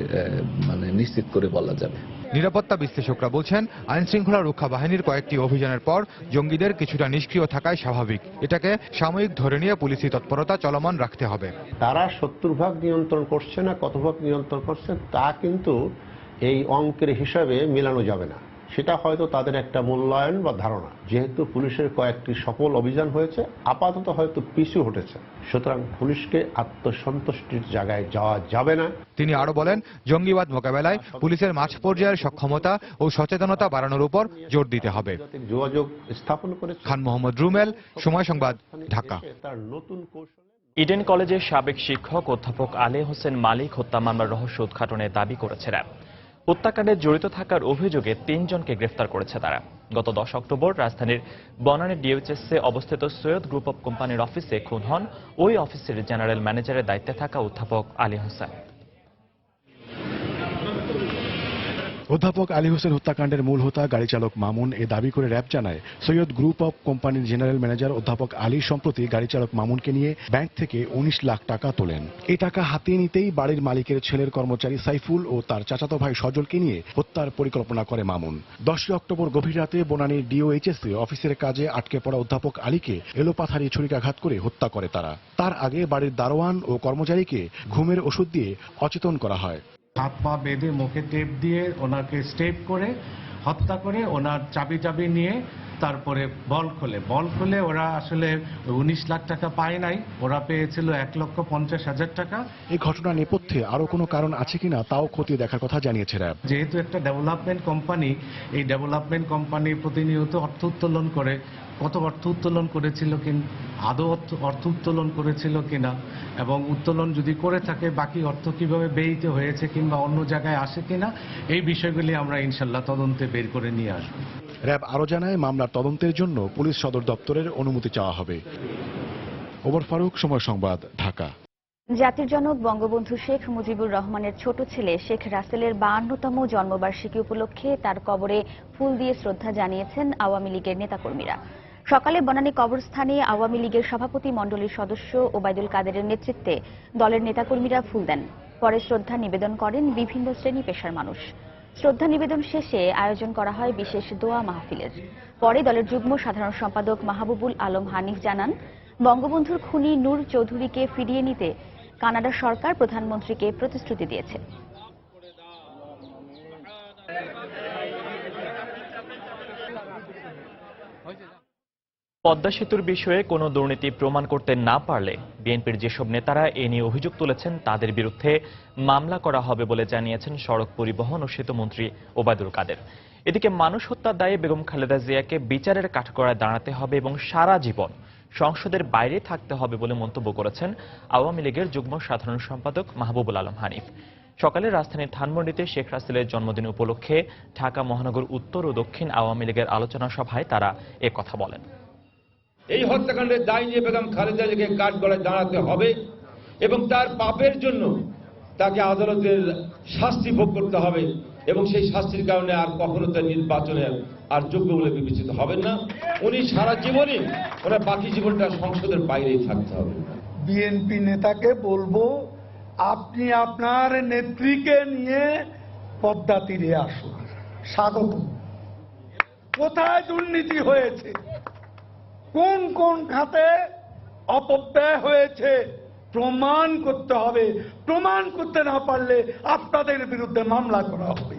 নিশ্চিত করে বলা যাবে। নিরাপত্তা বিশ্লেষকরা বলছেন আইন শৃঙ্খলা রক্ষা বাহিনীর কয়েকটি অভিযানের পর জঙ্গিদের কিছুটা নিষ্ক্রিয় থাকায় স্বাভাবিক। এটাকে সাময়িক ধরে নিয়ে পুলিশি তৎপরতা চলমান রাখতে হবে। তারা 70% নিয়ন্ত্রণ করছে না, কত ভাগ নিয়ন্ত্রণ করছে তা কিন্তু এই অঙ্কের হিসাবে মেলানো যাবে না। সেটা হয়তো তাদের একটা মূল্যায়ন বা ধারণা। যেহেতু পুলিশের কয়েকটি সফল অভিযান হয়েছে, আপাতত হয়তো পিছু হটেছে, সুতরাং পুলিশকে আত্মসন্তুষ্টির জায়গায় যাওয়া যাবে না। তিনি আরো বলেন, জঙ্গিবাদ মোকাবেলায় পুলিশের মাঠ পর্যায়ের সক্ষমতা ও সচেতনতা বাড়ানোর উপর জোর দিতে হবে। যোগাযোগ স্থাপন করে খান মোহাম্মদ রুমেল, সময় সংবাদ, ঢাকা। তার নতুন কৌশল। ইডেন কলেজের সাবেক শিক্ষক অধ্যাপক আলী হোসেন মালিক হত্যা মামলার রহস্য উদ্ঘাটনের দাবি করেছে র্যাব। হত্যাকাণ্ডে জড়িত থাকার অভিযোগে 3 জনকে গ্রেফতার করেছে তারা। গত 10 অক্টোবর রাজধানীর বনানী ডিএইচএসে অবস্থিত সৈয়দ গ্রুপ অব কোম্পানির অফিসে খুন হন ওই অফিসের জেনারেল ম্যানেজারের দায়িত্বে থাকা অধ্যাপক আলী হোসেন। অধ্যাপক আলী হোসেন হত্যাকাণ্ডের মূল হোতা গাড়ি চালক মামুন, এ দাবি করে র্যাব জানায় সৈয়দ গ্রুপ অব কোম্পানির জেনারেল ম্যানেজার অধ্যাপক আলী সম্প্রতি গাড়ি চালক মামুনকে নিয়ে ব্যাংক থেকে 19 লাখ টাকা তোলেন। এই টাকা হাতিয়ে নিতেই বাড়ির মালিকের ছেলের কর্মচারী সাইফুল ও তার চাচাতো ভাই সজলকে নিয়ে হত্যার পরিকল্পনা করে মামুন। 10 অক্টোবর গভীর রাতে বনানীর ডিওএইচএসে অফিসের কাজে আটকে পড়া অধ্যাপক আলীকে এলোপাথারি ছুরিকাঘাত করে হত্যা করে তারা। তার আগে বাড়ির দারোয়ান ও কর্মচারীকে ঘুমের ওষুধ দিয়ে অচেতন করা হয়। হাত পা বেঁধে মুখে টেপ দিয়ে ওনাকে স্টেপ করে হত্যা করে ওনার চাবি নিয়ে তারপরে বল খোলে। ওরা আসলে 19 লাখ টাকা পায় নাই, ওরা পেয়েছিল 1,50,000 টাকা। এই ঘটনা নেপথ্যে আরো কোনো কারণ আছে কিনা তাও খতিয়ে দেখার কথা জানিয়েছে র্যাব। যেহেতু একটা ডেভেলপমেন্ট কোম্পানি, এই ডেভেলপমেন্ট কোম্পানি প্রতিনিয়ত অর্থ উত্তোলন করে, কত অর্থ উত্তোলন করেছিল আদৌ অর্থ উত্তোলন করেছিল কিনা, এবং উত্তোলন যদি করে থাকে বাকি অর্থ কিভাবে ব্যয়িত হয়েছে কিংবা অন্য জায়গায় আসে কিনা, এই বিষয়গুলি আমরা ইনশাল্লাহ তদন্তে বের করে নিয়ে আসব। র্যাব আরো জানায় মামলার তদন্তের জন্য পুলিশ সদর দপ্তরের অনুমতি চাওয়া হবে। ওমর ফারুক, সময় সংবাদ, ঢাকা। জাতির জনক বঙ্গবন্ধু শেখ মুজিবুর রহমানের ছোট ছেলে শেখ রাসেলের 52তম জন্মবার্ষিকী উপলক্ষে তার কবরে ফুল দিয়ে শ্রদ্ধা জানিয়েছেন আওয়ামী লীগের নেতাকর্মীরা। সকালে বনানী কবরস্থানে আওয়ামী লীগের সভাপতি মণ্ডলীর সদস্য ওবায়দুল কাদেরের নেতৃত্বে দলের নেতাকর্মীরা ফুল দেন। পরে শ্রদ্ধা নিবেদন করেন বিভিন্ন শ্রেণী পেশার মানুষ। শ্রদ্ধা নিবেদন শেষে আয়োজন করা হয় বিশেষ দোয়া মাহফিলের। পরে দলের যুগ্ম সাধারণ সম্পাদক মাহবুবুল আলম হানিফ জানান, বঙ্গবন্ধুর খুনি নূর চৌধুরীকে ফিরিয়ে নিতে কানাডা সরকার প্রধানমন্ত্রীকে প্রতিশ্রুতি দিয়েছে। পদ্মা সেতুর বিষয়ে কোনো দুর্নীতি প্রমাণ করতে না পারলে বিএনপির যেসব নেতারা এ নিয়ে অভিযোগ তুলেছেন তাদের বিরুদ্ধে মামলা করা হবে বলে জানিয়েছেন সড়ক পরিবহন ও সেতুমন্ত্রী ওবায়দুল কাদের। এদিকে মানুষ হত্যার দায়ে বেগম খালেদা জিয়াকে বিচারের কাঠগড়ায় দাঁড়াতে হবে এবং সারা জীবন সংসদের বাইরে থাকতে হবে বলে মন্তব্য করেছেন আওয়ামী লীগের যুগ্ম সাধারণ সম্পাদক মাহবুবুল আলম হানিফ। সকালে রাজধানীর ধানমন্ডিতে শেখ রাসেলের জন্মদিন উপলক্ষে ঢাকা মহানগর উত্তর ও দক্ষিণ আওয়ামী লীগের আলোচনা সভায় তারা এ কথা বলেন। এই হত্যাকাণ্ডের দায় নিয়ে বেগম খালেদা জিয়াকে কাঠগড়ায় দাঁড়াতে হবে এবং তার পাপের জন্য তাকে আদালতের শাস্তি ভোগ করতে হবে এবং সেই শাস্তির কারণে আর কখনো তার নির্বাচনে আর যোগ্য বলে বিবেচিত হবেন না। উনি সারা জীবনই ওনার বাকি জীবনটা সংসদের বাইরেই থাকতে হবে। বিএনপি নেতাকে বলবো, আপনি আপনার নেত্রীকে নিয়ে পদ্মা তীরে আসুন, স্বাগত। কোথায় দুর্নীতি হয়েছে, কোন কোন খাতে অপব্যয় হয়েছে প্রমাণ করতে হবে। প্রমাণ করতে না পারলে আপনাদের বিরুদ্ধে মামলা করা হবে।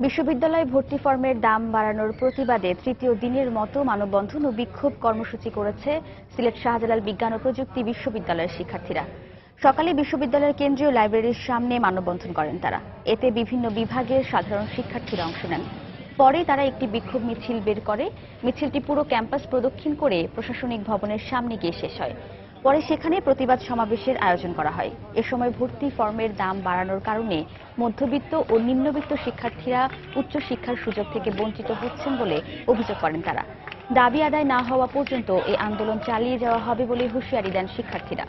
বিশ্ববিদ্যালয় ভর্তি ফর্মের দাম বাড়ানোর প্রতিবাদে তৃতীয় দিনের মতো মানববন্ধন ও বিক্ষোভ কর্মসূচি করেছে সিলেট শাহজালাল বিজ্ঞান ও প্রযুক্তি বিশ্ববিদ্যালয়ের শিক্ষার্থীরা। সকালে বিশ্ববিদ্যালয়ের কেন্দ্রীয় লাইব্রেরির সামনে মানববন্ধন করেন তারা। এতে বিভিন্ন বিভাগের সাধারণ শিক্ষার্থীরা অংশ নেন। পরে তারা একটি বিক্ষোভ মিছিল বের করে। মিছিলটি পুরো ক্যাম্পাস প্রদক্ষিণ করে প্রশাসনিক ভবনের সামনে গিয়ে শেষ হয়। পরে সেখানে প্রতিবাদ সমাবেশের আয়োজন করা হয়। এ সময় ভর্তি ফর্মের দাম বাড়ানোর কারণে মধ্যবিত্ত ও নিম্নবিত্ত শিক্ষার্থীরা উচ্চশিক্ষার সুযোগ থেকে বঞ্চিত হচ্ছেন বলে অভিযোগ করেন তারা। দাবি আদায় না হওয়া পর্যন্ত এই আন্দোলন চালিয়ে যাওয়া হবে বলে হুঁশিয়ারি দেন শিক্ষার্থীরা।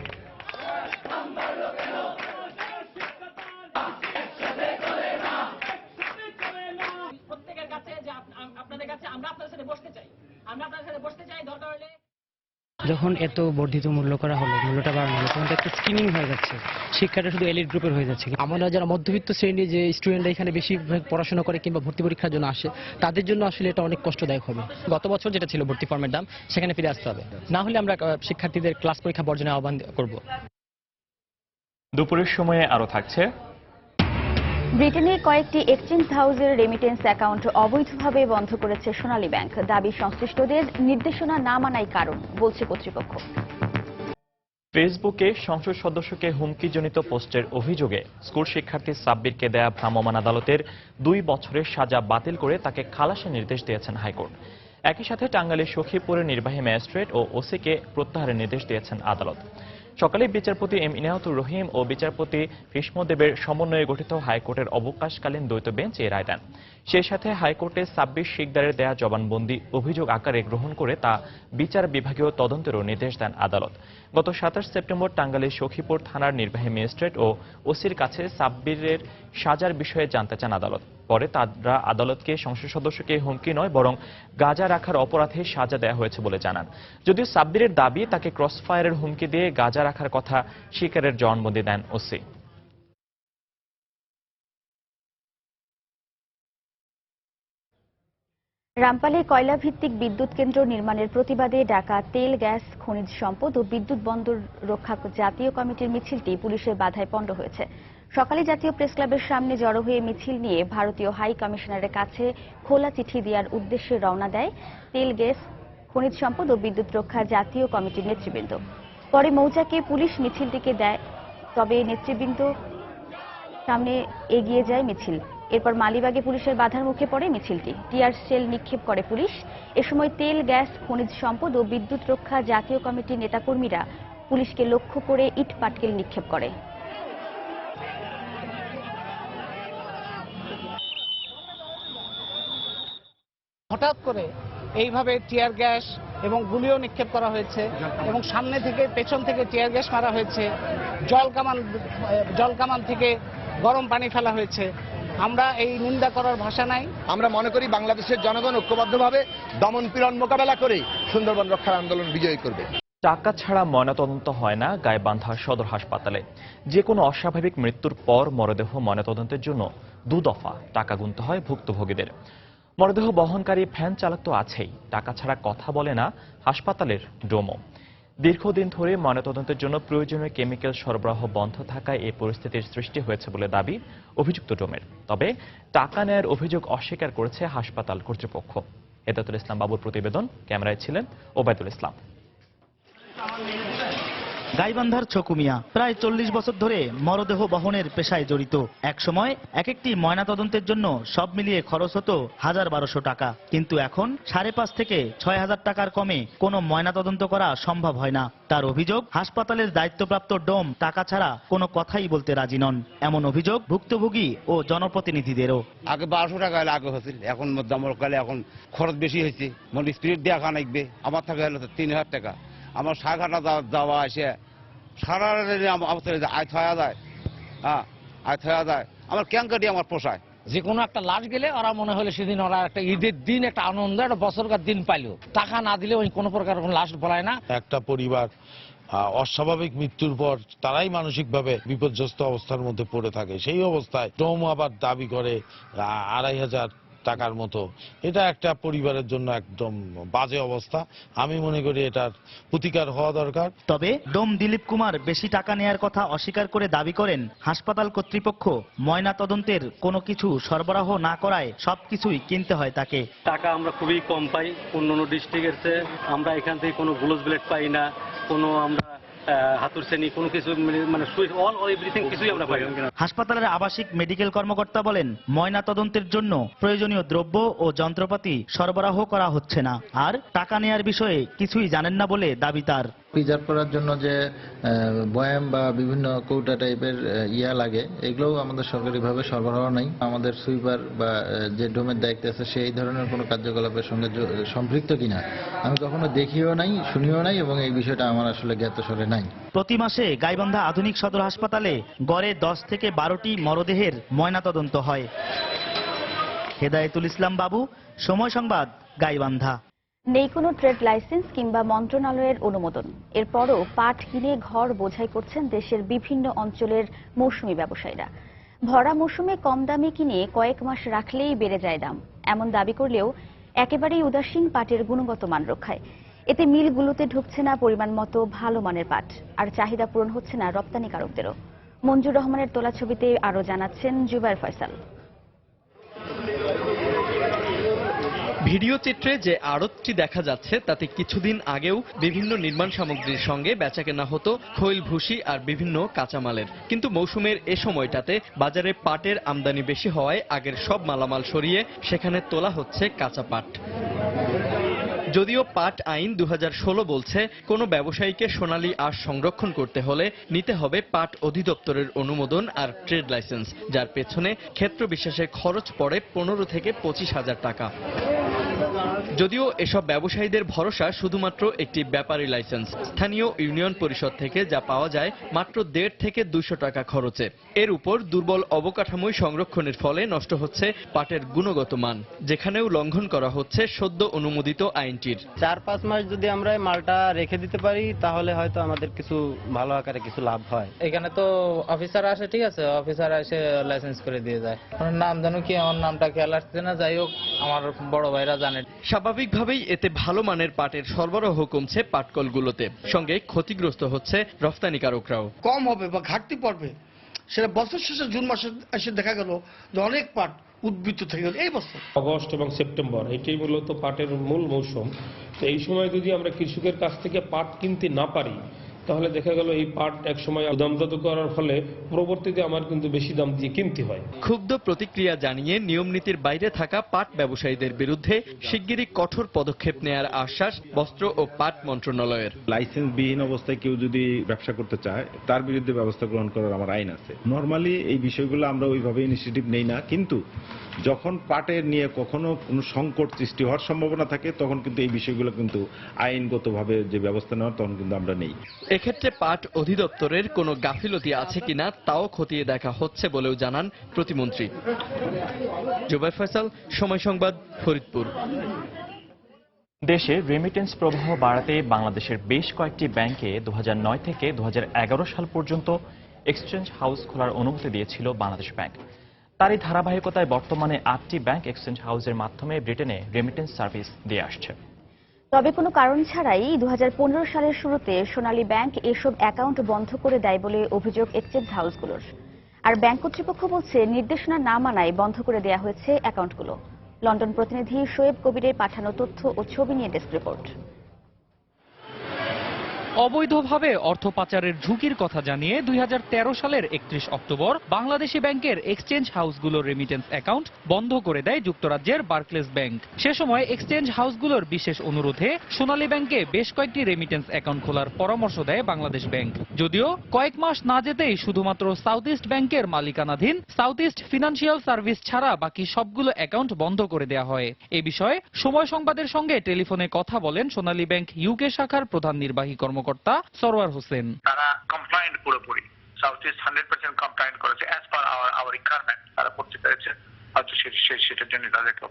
যখন এত বর্ধিত মূল্য করা হলো, মূল্যটা বাড়ানো হলো, তখন তো একটা স্কিমিং হয়ে যাচ্ছে। শিক্ষাটা শুধু এলিট গ্রুপের হয়ে যাচ্ছে। আমরা যারা মধ্যবিত্ত শ্রেণীর যে স্টুডেন্টরা এখানে বেশি পড়াশোনা করে কিংবা ভর্তি পরীক্ষার জন্য আসে, তাদের জন্য আসলে এটা অনেক কষ্টদায়ক হবে। গত বছর যেটা ছিল ভর্তি ফর্মের দাম, সেখানে ফিরে আসতে হবে, না হলে আমরা শিক্ষার্থীদের ক্লাস পরীক্ষা বর্জনের আহ্বান করব। দুপুরের সময়ে আরো থাকছে, ব্রিটেনে কয়েকটি এক্সচেঞ্জ হাউসের রেমিটেন্স অ্যাকাউন্ট অবৈধভাবে বন্ধ করেছে সোনালী ব্যাংক। দাবি সংশ্লিষ্টদের নির্দেশনা না মানাই কারণ, বলছে কর্তৃপক্ষ। ফেসবুকে সংসদ সদস্যকে হুমকিজনিত পোস্টের অভিযোগে স্কুল শিক্ষার্থী সাব্বিরকে দেয়া ভ্রাম্যমাণ আদালতের 2 বছরের সাজা বাতিল করে তাকে খালাসের নির্দেশ দিয়েছেন হাইকোর্ট। একই সাথে টাঙ্গাইলের সখীপুরের নির্বাহী ম্যাজিস্ট্রেট ও ওসিকে প্রত্যাহারের নির্দেশ দিয়েছেন আদালত। সকালে বিচারপতি এম ইনায়াতুর রহিম ও বিচারপতি ভীষ্মদেবের সমন্বয়ে গঠিত হাইকোর্টের অবকাশকালীন দ্বৈত বেঞ্চ এ রায় দেন। সেই সাথে হাইকোর্টে সাব্বির শিকদারের দেয়া জবানবন্দি অভিযোগ আকারে গ্রহণ করে তা বিচার বিভাগীয় তদন্তেরও নির্দেশ দেন আদালত। গত 27 সেপ্টেম্বর টাঙ্গাইলের সখীপুর থানার নির্বাহী ম্যাজিস্ট্রেট ও ওসির কাছে সাব্বিরের সাজার বিষয়ে জানতে চান আদালত। পরে তারা আদালতকে সংসদ সদস্যকে হুমকি নয় বরং গাঁজা রাখার অপরাধে সাজা দেওয়া হয়েছে বলে জানান। যদিও সাব্বিরের দাবি তাকে ক্রসফায়ারের হুমকি দিয়ে গাঁজা রাখার কথা স্বীকারের জবানবন্দি দেন ওসি। রামপালে কয়লা ভিত্তিক বিদ্যুৎ কেন্দ্র নির্মাণের প্রতিবাদে ডাকা তেল, গ্যাস, খনিজ সম্পদ ও বিদ্যুৎ বন্দর রক্ষা জাতীয় কমিটির মিছিলটি পুলিশের বাধায় পণ্ড হয়েছে। সকালে জাতীয় প্রেস ক্লাবের সামনে জড়ো হয়ে মিছিল নিয়ে ভারতীয় হাই কমিশনারের কাছে খোলা চিঠি দেওয়ার উদ্দেশ্যে রওনা দেয় তেল, গ্যাস, খনিজ সম্পদ ও বিদ্যুৎ রক্ষা জাতীয় কমিটির নেতৃবৃন্দ। পরে মৌচাকে পুলিশ মিছিলটিকে দেয়, তবে নেতৃবৃন্দ সামনে এগিয়ে যায় মিছিল। এরপর মালিবাগে পুলিশের বাধার মুখে পড়ে মিছিলটি। টিয়ার শেল নিক্ষেপ করে পুলিশ। এ সময় তেল, গ্যাস, খনিজ সম্পদ ও বিদ্যুৎ রক্ষা জাতীয় কমিটির নেতাকর্মীরা পুলিশকে লক্ষ্য করে ইট পাটকেল নিক্ষেপ করে। হঠাৎ করে এইভাবে টিয়ার গ্যাস এবং গুলিও নিক্ষেপ করা হয়েছে এবং সামনে থেকে পেছন থেকে টিয়ার গ্যাস মারা হয়েছে, জলকামান থেকে গরম পানি ফেলা হয়েছে। আমরা এই নিন্দা করার ভাষা নাই। আমরা মনে করি বাংলাদেশের জনগণ ঐক্যবদ্ধভাবে দমন পীড়ন মোকাবেলা করে সুন্দরবন রক্ষার আন্দোলন বিজয়ী করবে। টাকা ছাড়া ময়নাতদন্ত হয় না গাইবান্ধা সদর হাসপাতালে। যে কোনো অস্বাভাবিক মৃত্যুর পর মরদেহ ময়নাতদন্তের জন্য 2 দফা টাকা গুনতে হয় ভুক্তভোগীদের। মরদেহ বহনকারী ভ্যান চালক তো আছেই, টাকা ছাড়া কথা বলে না হাসপাতালের ডোমো। দীর্ঘদিন ধরে ময়নাতদন্তের জন্য প্রয়োজনীয় কেমিক্যাল সরবরাহ বন্ধ থাকায় এই পরিস্থিতির সৃষ্টি হয়েছে বলে দাবি অভিযুক্ত ডোমের। তবে টাকা নেয়ার অভিযোগ অস্বীকার করেছে হাসপাতাল কর্তৃপক্ষ। হেদায়েতুল ইসলাম বাবুর প্রতিবেদন, ক্যামেরায় ছিলেন ওবায়দুল ইসলাম। গাইবান্ধার ছকু মিয়া প্রায় 40 বছর ধরে মরদেহ বহনের পেশায় জড়িত। এক সময় এক একটি ময়নাতদন্তের জন্য সব মিলিয়ে খরচ হতো 1000-1200 টাকা, কিন্তু এখন 5.5 থেকে 6000 টাকার কমে কোনো ময়নাতদন্ত করা সম্ভব হয় না। তার অভিযোগ, হাসপাতালের দায়িত্বপ্রাপ্ত ডোম টাকা ছাড়া কোনো কথাই বলতে রাজি নন। এমন অভিযোগ ভুক্তভোগী ও জনপ্রতিনিধিদেরও। আগে 1200 টাকা আগে হয়েছিল, এখন মধ্যমকালে এখন খরচ বেশি হয়েছে। মনে স্পিরিট দিয়ে খান লাগবে, আমার থাকে হলো 3000 টাকা। আমার সাঘাটা যাওয়া আসে সারা আয় থাকা যায়, হ্যাঁ আয় থাকা যায়। আমার ক্যাঙ্কাটি আমার পোষায়। যে কোনো একটা লাশ গেলে ওরা মনে হলে সেদিন ওরা একটা ঈদের দিন, একটা আনন্দ, একটা বছরকার দিন পাইল। টাকা না দিলে ওই কোনো প্রকার লাশ বলায় না। একটা পরিবার অস্বাভাবিক মৃত্যুর পর তারাই মানসিকভাবে বিপর্যস্ত অবস্থার মধ্যে পড়ে থাকে। সেই অবস্থায় ডোম আবার দাবি করে 2500 টাকার মতো, এটা একটা পরিবারের জন্য একদম বাজে অবস্থা। আমি মনে করি এটার প্রতিকার হওয়া দরকার। তবে ডোম দিলীপ কুমার বেশি টাকা নেয়ার কথা অস্বীকার করে দাবি করেন হাসপাতাল কর্তৃপক্ষ ময়না তদন্তের কোনো কিছু সরবরাহ না করায় সবকিছুই কিনতে হয় তাকে। টাকা আমরা খুবই কম পাই অন্যান্য ডিস্ট্রিক্টের চেয়ে। আমরা এখান থেকে কোনো গ্লোভস ব্লেড পাই না, কোনো আমরা হাতুর শ্রেণী কোনো কিছু মানে অল এভরিথিং কিছুই আমরা পাই না। হাসপাতালের আবাসিক মেডিকেল কর্মকর্তা বলেন ময়না তদন্তের জন্য প্রয়োজনীয় দ্রব্য ও যন্ত্রপাতি সরবরাহ করা হচ্ছে না, আর টাকা নেয়ার বিষয়ে কিছুই জানেন না বলে দাবি তার। প্রিজার্ভ করার জন্য যে বয়াম বা বিভিন্ন কৌটা টাইপের ইয়া লাগে, এগুলোও আমাদের সরকারিভাবে সরবরাহ নাই। আমাদের সুইপার বা যে ডোমের দায়িত্ব আছে সেই ধরনের কোনো কার্যকলাপের সঙ্গে সম্পৃক্ত কিনা আমি কখনো দেখিও নাই, শুনিও নাই, এবং এই বিষয়টা আমার আসলে জ্ঞাতসারে নাই। প্রতি মাসে গাইবান্ধা আধুনিক সদর হাসপাতালে গড়ে 10 থেকে 12টি মরদেহের ময়নাতদন্ত হয়। হেদায়েতুল ইসলাম বাবু, সময় সংবাদ, গাইবান্ধা। নেই কোনো ট্রেড লাইসেন্স কিংবা মন্ত্রণালয়ের অনুমোদন, এরপরও পাট কিনে ঘর বোঝাই করছেন দেশের বিভিন্ন অঞ্চলের মৌসুমী ব্যবসায়ীরা। ভরা মৌসুমে কম দামে কিনে কয়েক মাস রাখলেই বেড়ে যায় দাম, এমন দাবি করলেও একেবারেই উদাসীন পাটের গুণগত মান রক্ষায়। এতে মিলগুলোতে ঢুকছে না পরিমাণ মতো ভালো মানের পাট, আর চাহিদা পূরণ হচ্ছে না রপ্তানিকারকদেরও। মঞ্জুর রহমানের তোলা ছবিতে আরও জানাচ্ছেন জুবায়ের ফয়সাল। ভিডিও চিত্রে যে আড়তটি দেখা যাচ্ছে তাতে কিছুদিন আগেও বিভিন্ন নির্মাণ সামগ্রীর সঙ্গে বেচাকেনা হতো খৈল ভুসি আর বিভিন্ন কাঁচামালের, কিন্তু মৌসুমের এ সময়টাতে বাজারে পাটের আমদানি বেশি হওয়ায় আগের সব মালামাল সরিয়ে সেখানে তোলা হচ্ছে কাঁচা পাট। যদিও পাট আইন 2016 বলছে কোনো ব্যবসায়ীকে সোনালী আঁশ সংরক্ষণ করতে হলে নিতে হবে পাট অধিদপ্তরের অনুমোদন আর ট্রেড লাইসেন্স, যার পেছনে ক্ষেত্র বিশেষে খরচ পড়ে 15 থেকে 25,000 টাকা। যদিও এসব ব্যবসায়ীদের ভরসা শুধুমাত্র একটি ব্যাপারী লাইসেন্স, স্থানীয় ইউনিয়ন পরিষদ থেকে যা পাওয়া যায় মাত্র 150 থেকে 200 টাকা খরচে। এর উপর দুর্বল অবকাঠামোই সংরক্ষণের ফলে নষ্ট হচ্ছে পাটের গুণগত মান, যেখানেও লঙ্ঘন করা হচ্ছে সদ্য অনুমোদিত আইনটির। 4-5 মাস যদি আমরা মালটা রেখে দিতে পারি তাহলে হয়তো আমাদের কিছু ভালো আকারে কিছু লাভ হয়। এখানে তো অফিসার আসে, ঠিক আছে, অফিসার এসে লাইসেন্স করে দিয়ে যায়। নাম জানো কি, আমার নামটা খেয়াল আসছে না, যাই হোক আমার বড় ভাইরা জানে। স্বাভাবিকভাবেই এতে ভালো মানের পাটের সরবরাহ কমছে পাটকলগুলোতে, সঙ্গে ক্ষতিগ্রস্ত হচ্ছে রফতানিকারকরাও। কম হবে বা ঘাটতি পড়বে, সেটা বছর শেষে জুন মাসে এসে দেখা গেল যে অনেক পাট উদ্বৃত্ত থেকে গেল। এই বছর আগস্ট এবং সেপ্টেম্বর এটাই মূলত পাটের মূল মৌসুম। তো এই সময় যদি আমরা কৃষকের কাছ থেকে পাট কিনতে না পারি তাহলে দেখা গেল এই পাট এক সময় দামজাত করার ফলে পরবর্তীতে আমার কিন্তু বেশি দাম দিয়ে কিনতে হয়। ক্ষুব্ধ প্রতিক্রিয়া জানিয়ে নিয়ম নীতির বাইরে থাকা পাট ব্যবসায়ীদের বিরুদ্ধে শিগগিরই কঠোর পদক্ষেপ নেয়ার আশ্বাস বস্ত্র ও পাট মন্ত্রণালয়ের। লাইসেন্সবিহীন অবস্থায় কেউ যদি ব্যবসা করতে চায় তার বিরুদ্ধে ব্যবস্থা গ্রহণ করার আমার আইন আছে। নর্মালি এই বিষয়গুলো আমরা ওইভাবে ইনিশিয়েটিভ নেই না, কিন্তু যখন পাটের নিয়ে কখনো কোনো সংকট সৃষ্টি হওয়ার সম্ভাবনা থাকে তখন কিন্তু এই বিষয়গুলো কিন্তু আইনগতভাবে যে ব্যবস্থা নেওয়ার তখন কিন্তু আমরা নেই। এক্ষেত্রে পাট অধিদপ্তরের কোনো গাফিলতি আছে কিনা তাও খতিয়ে দেখা হচ্ছে বলেও জানান প্রতিমন্ত্রী। জুবায়ের ফয়সাল, সময় সংবাদ, ফরিদপুর। দেশে রেমিটেন্স প্রবাহ বাড়াতে বাংলাদেশের বেশ কয়েকটি ব্যাংকে 2009 থেকে 2011 সাল পর্যন্ত এক্সচেঞ্জ হাউস খোলার অনুমতি দিয়েছিল বাংলাদেশ ব্যাংক। তারই ধারাবাহিকতায় বর্তমানে 8টি ব্যাংক এক্সচেঞ্জ হাউসের মাধ্যমে ব্রিটেনে রেমিটেন্স সার্ভিস দিয়ে আসছে। তবে কোনো কারণ ছাড়াই 2015 সালের শুরুতে সোনালী ব্যাংক এসব অ্যাকাউন্ট বন্ধ করে দেয় বলে অভিযোগ এক্সচেঞ্জ হাউসগুলোর। আর ব্যাংক কর্তৃপক্ষ বলছে নির্দেশনা না মানায় বন্ধ করে দেয়া হয়েছে অ্যাকাউন্টগুলো। লন্ডন প্রতিনিধি শোয়েব কবিরের পাঠানো তথ্য ও ছবি নিয়ে ডেস্ক রিপোর্ট। অবৈধভাবে অর্থ পাচারের ঝুঁকির কথা জানিয়ে 2013 সালের 31 অক্টোবর বাংলাদেশি ব্যাংকের এক্সচেঞ্জ হাউসগুলোর রেমিটেন্স অ্যাকাউন্ট বন্ধ করে দেয় যুক্তরাজ্যের বার্কলেস ব্যাংক। সে সময় এক্সচেঞ্জ হাউসগুলোর বিশেষ অনুরোধে সোনালী ব্যাংকে বেশ কয়েকটি রেমিটেন্স অ্যাকাউন্ট খোলার পরামর্শ দেয় বাংলাদেশ ব্যাংক। যদিও কয়েক মাস না যেতেই শুধুমাত্র সাউথ ইস্ট ব্যাংকের মালিকানাধীন সাউথ ইস্ট ফিনান্সিয়াল সার্ভিস ছাড়া বাকি সবগুলো অ্যাকাউন্ট বন্ধ করে দেওয়া হয়। এ বিষয়ে সময় সংবাদের সঙ্গে টেলিফোনে কথা বলেন সোনালী ব্যাংক ইউকে শাখার প্রধান নির্বাহী কর্মকর্তা সরওয়ার হোসেন। তারা কমপ্লায়েন্ট পুরোপুরি, সাউথ ইস্ট 100% কমপ্লায়েন্ট করেছে অ্যাজ পার আওয়ার রিকোয়ারমেন্ট। তারা করতে পেরেছে, হয়তো সেটার জন্য তাদেরকে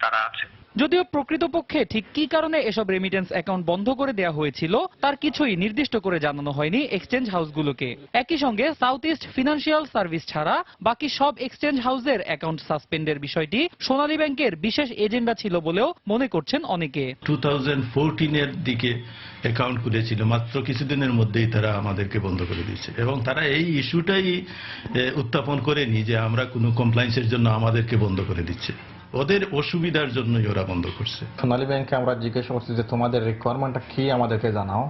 তারা আছে। যদিও প্রকৃতপক্ষে ঠিক কী কারণে এসব রেমিটেন্স অ্যাকাউন্ট বন্ধ করে দেওয়া হয়েছিল তার কিছুই নির্দিষ্ট করে জানানো হয়নি এক্সচেঞ্জ হাউসগুলোকে। একই সঙ্গে সাউথ ইস্ট ফিনান্সিয়াল সার্ভিস ছাড়া বাকি সব এক্সচেঞ্জ হাউসের অ্যাকাউন্ট সাসপেন্ডের বিষয়টি সোনালী ব্যাংকের বিশেষ এজেন্ডা ছিল বলেও মনে করছেন অনেকে। 2014-এর দিকে অ্যাকাউন্ট খুলেছিল, মাত্র কিছুদিনের মধ্যেই তারা আমাদেরকে বন্ধ করে দিয়েছে এবং তারা এই ইস্যুটাই উত্থাপন করেনি যে আমরা কোনো কমপ্লায়েন্সের জন্য আমাদেরকে বন্ধ করে দিচ্ছে, ওদের অসুবিধার জন্যই ওরা বন্ধ করছে। সোনালী ব্যাংকে আমরা জিজ্ঞাসা করছি যে তোমাদের রিকোয়ারমেন্টটা কি আমাদেরকে জানাও,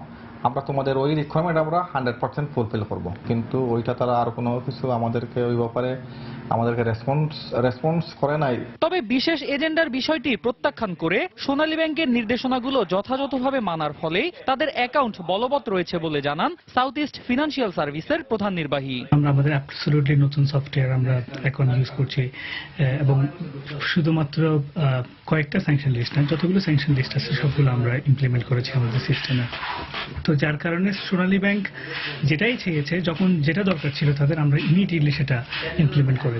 আমরা তোমাদের ওই রিকোয়ারমেন্ট আমরা 100% ফুলফিল করব, কিন্তু ওইটা তারা আর কোনো কিছু আমাদেরকে ওই ব্যাপারে আমাদেরকে রেসপন্স করে নাই। তবে বিশেষ এজেন্ডার বিষয়টি প্রত্যাখ্যান করে সোনালী ব্যাংকের নির্দেশনাগুলো যথাযথভাবে মানার ফলেই তাদের অ্যাকাউন্ট বলবৎ রয়েছে বলে জানান সাউথ ইস্ট ফিনান্সিয়াল সার্ভিসের প্রধান নির্বাহী। আমরা আমাদের অ্যাবসলিউটলি নতুন সফটওয়্যার আমরা এখন ইউজ করছি এবং শুধুমাত্র কয়েকটা স্যাংশন লিস্ট না, যতগুলো স্যাংশন লিস্ট আছে সবগুলো আমরা ইমপ্লিমেন্ট করেছি আমাদের সিস্টেমে। তো যার কারণে সোনালী ব্যাংক যেটাই চেয়েছে, যখন যেটা দরকার ছিল তাদের, আমরা ইমিডিয়েটলি সেটা ইমপ্লিমেন্ট করেছি।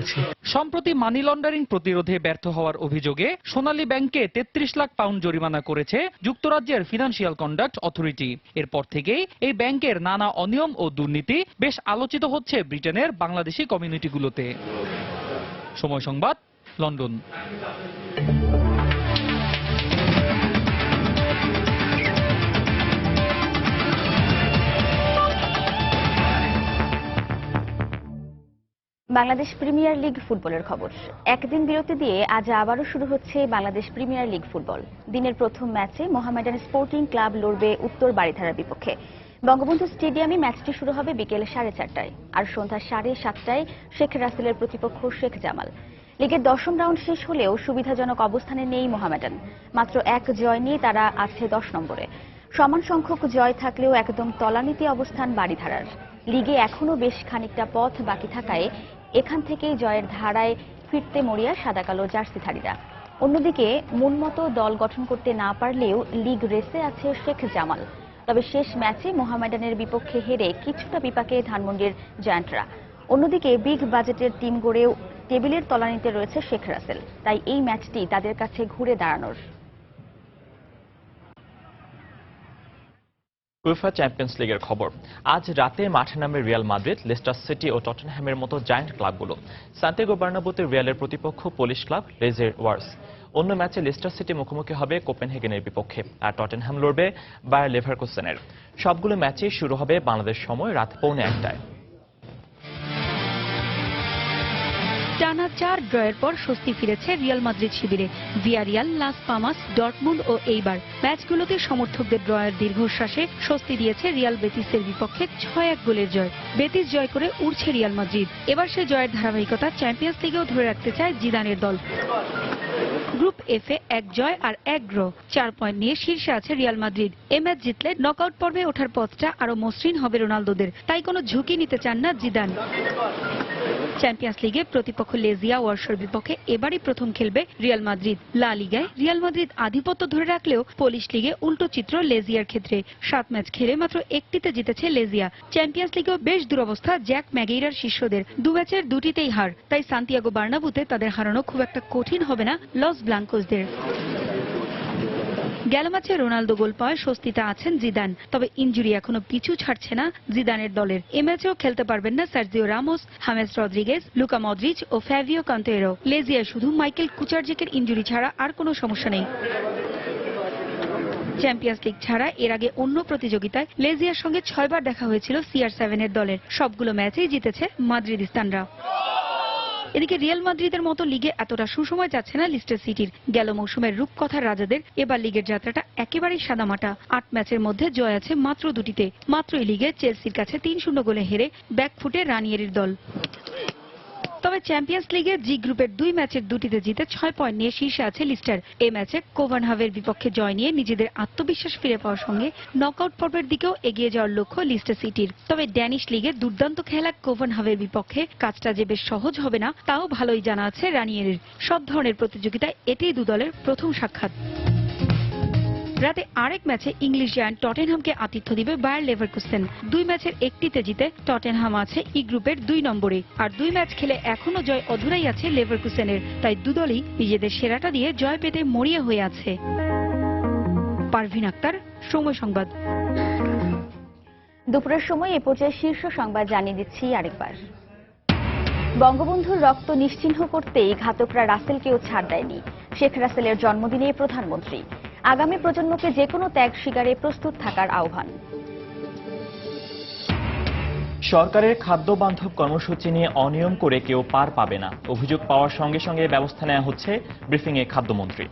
সম্প্রতি মানি লন্ডারিং প্রতিরোধে ব্যর্থ হওয়ার অভিযোগে সোনালী ব্যাংককে 33 লাখ পাউন্ড জরিমানা করেছে যুক্তরাজ্যের ফিনান্সিয়াল কন্ডাক্ট অথরিটি। এরপর থেকেই এই ব্যাংকের নানা অনিয়ম ও দুর্নীতি বেশ আলোচিত হচ্ছে ব্রিটেনের বাংলাদেশি কমিউনিটিগুলোতে। সময় সংবাদ, লন্ডন। বাংলাদেশ প্রিমিয়ার লিগ ফুটবলের খবর। একদিন বিরতি দিয়ে আজ আবারও শুরু হচ্ছে বাংলাদেশ প্রিমিয়ার লিগ ফুটবল। দিনের প্রথম ম্যাচে মোহামেডান স্পোর্টিং ক্লাব লড়বে উত্তর বারিধারার বিপক্ষে। বঙ্গবন্ধু স্টেডিয়ামে ম্যাচটি শুরু হবে বিকেল 4:30টায়, আর সন্ধ্যা 7:30টায় শেখ রাসেলের প্রতিপক্ষ শেখ জামাল। লিগের 10ম রাউন্ড শেষ হলেও সুবিধাজনক অবস্থানে নেই মোহামেডান। মাত্র এক জয় নিয়ে তারা আছে 10 নম্বরে। সমান সংখ্যক জয় থাকলেও একদম তলানিতে অবস্থান বারিধারার। লিগে এখনও বেশ খানিকটা পথ বাকি থাকায় এখান থেকেই জয়ের ধারায় ফিরতে মরিয়া সাদা কালো জার্সিধারীরা। অন্যদিকে মনমতো দল গঠন করতে না পারলেও লিগ রেসে আছে শেখ জামাল। তবে শেষ ম্যাচে মোহামেডানের বিপক্ষে হেরে কিছুটা বিপাকে ধানমন্ডির জায়ান্টরা। অন্যদিকে বিগ বাজেটের টিম গড়েও টেবিলের তলানিতে রয়েছে শেখ রাসেল, তাই এই ম্যাচটি তাদের কাছে ঘুরে দাঁড়ানোর। উয়েফা চ্যাম্পিয়ন্স লিগের খবর। আজ রাতে মাঠে নামে রিয়াল মাদ্রিদ, লেস্টার সিটি ও টটেনহ্যামের মতো জায়ান্ট ক্লাবগুলো। সান্তিয়াগো বার্নাব্যুতে রিয়ালের প্রতিপক্ষ পোলিশ ক্লাব লেজের ওয়ার্স। অন্য ম্যাচে লেস্টার সিটি মুখোমুখি হবে কোপেনহেগেনের বিপক্ষে, আর টটেনহ্যাম লড়বে বায়ার লেভারকুসেনের। সবগুলো ম্যাচই শুরু হবে বাংলাদেশ সময় রাত 1:45টায়। টানা 4 ড্রয়ের পর স্বস্তি ফিরেছে রিয়াল মাদ্রিদ শিবিরে। ভিয়ারিয়াল, লাস পামাস, ডর্টমুন্ড ও এইবার ম্যাচগুলোতে সমর্থকদের ড্রয়ের দীর্ঘশ্বাসে স্বস্তি দিয়েছে রিয়াল বেতিসের বিপক্ষে 6-1 গোলের জয়। বেতিস জয় করে উড়ছে রিয়াল মাদ্রিদ। এবার সেই জয়ের ধারাবাহিকতা চ্যাম্পিয়ন্স লিগেও ধরে রাখতে চায় জিদানের দল। গ্রুপ এফে 1 জয় আর 1 ড্র, 4 পয়েন্ট নিয়ে শীর্ষে আছে রিয়াল মাদ্রিদ। এ ম্যাচ জিতলে নকআউট পর্বে ওঠার পথটা আরো মসৃণ হবে রোনালদোদের, তাই কোনো ঝুঁকি নিতে চান না জিদান। চ্যাম্পিয়ন্স লিগে প্রতিপক্ষ লেজিয়া ওয়ার্সের বিপক্ষে এবারই প্রথম খেলবে রিয়াল মাদ্রিদ। লা লিগায় রিয়াল মাদ্রিদ আধিপত্য ধরে রাখলেও পোলিশ লিগে উল্টো চিত্র লেজিয়ার ক্ষেত্রে। 7 ম্যাচ খেলে মাত্র 1টিতে জিতেছে লেজিয়া। চ্যাম্পিয়ন্স লিগেও বেশ দুরবস্থা জ্যাক ম্যাগেইরার শিষ্যদের। 2 ম্যাচের 2টিতেই হার, তাই সান্তিয়াগো বার্নাব্যুতে তাদের হারানো খুব একটা কঠিন হবে না লস ব্লাঙ্কোসদের। গেল ম্যাচে রোনালদো গোল পাওয়ায় স্বস্তিতে আছেন জিদান, তবে ইনজুরি এখনো পিছু ছাড়ছে না জিদানের দলের। এ ম্যাচেও খেলতে পারবেন না Sergio Ramos, James Rodriguez, Luka Modric ও ফ্যাভিও কান্তেরো। লেজিয়া শুধু মাইকেল কুচারজিকের ইনজুরি ছাড়া আর কোনো সমস্যা নেই। চ্যাম্পিয়ন্স লিগ ছাড়া এর আগে অন্য প্রতিযোগিতায় লেজিয়ার সঙ্গে 6 বার দেখা হয়েছিল CR7 এর দলের। সবগুলো ম্যাচেই জিতেছে মাদ্রিদিস্তানরা। এদিকে রিয়াল মাদ্রিদের মতো লিগে এতটা সুসময় যাচ্ছে না লিস্টার সিটির। গেল মৌসুমের রূপকথার রাজাদের এবার লিগের যাত্রাটা একেবারেই সাদামাটা। 8 ম্যাচের মধ্যে জয় আছে মাত্র 2টিতে। মাত্রই লিগে চেলসির কাছে 3-0 গোলে হেরে ব্যাকফুটে রানিয়েরির দল। তবে চ্যাম্পিয়ন্স লিগে জি গ্রুপের 2 ম্যাচের 2টিতে জিতে 6 পয়েন্ট নিয়ে শীর্ষে আছে লিস্টার। এই ম্যাচে কোভেনহাভের বিপক্ষে জয় নিয়ে নিজেদের আত্মবিশ্বাস ফিরে পাওয়ার সঙ্গে নকআউট পর্বের দিকেও এগিয়ে যাওয়ার লক্ষ্য লিস্টার সিটির। তবে ড্যানিশ লিগে দুর্দান্ত খেলা কোভেনহাভের বিপক্ষে কাজটা যে বেশ সহজ হবে না তাও ভালোই জানা আছে রানিয়েরির। সব ধরনের প্রতিযোগিতায় এটাই 2 দলের প্রথম সাক্ষাৎ। রাতে আরেক ম্যাচে ইংলিশ জায়ান্ট টটেনহামকে আতিথ্য দিবে বায়ার লেভারকুসেন। 2 ম্যাচের একটিতে জিতে টটেনহাম আছে ই গ্রুপের 2 নম্বরে, আর 2 ম্যাচ খেলে এখনো জয় অধুরাই আছে লেভারকুসেনের। তাই দুদলই নিজেদের সেরাটা দিয়ে জয় পেতে মরিয়া হয়ে আছে। পারভিন আক্তার, সময় সংবাদ। দুপুরের সময় এ পর্যায়ে শীর্ষ সংবাদ জানিয়ে দিচ্ছি আরেকবার। বঙ্গবন্ধুর রক্ত নিশ্চিহ্ন করতেই ঘাতকরা রাসেলকেও ছাড় দেয়নি। শেখ রাসেলের জন্মদিনে প্রধানমন্ত্রী আগামী প্রজন্মকে যে কোনো ত্যাগ স্বীকারে প্রস্তুত থাকার আহ্বান। সরকারের খাদ্য বান্ধব কর্মসূচি নিয়ে অনিয়ম করে কেউ পার পাবে না, অভিযোগ পাওয়ার সঙ্গে সঙ্গে ব্যবস্থা নেওয়া হচ্ছে, ব্রিফিংয়ে খাদ্যমন্ত্রী।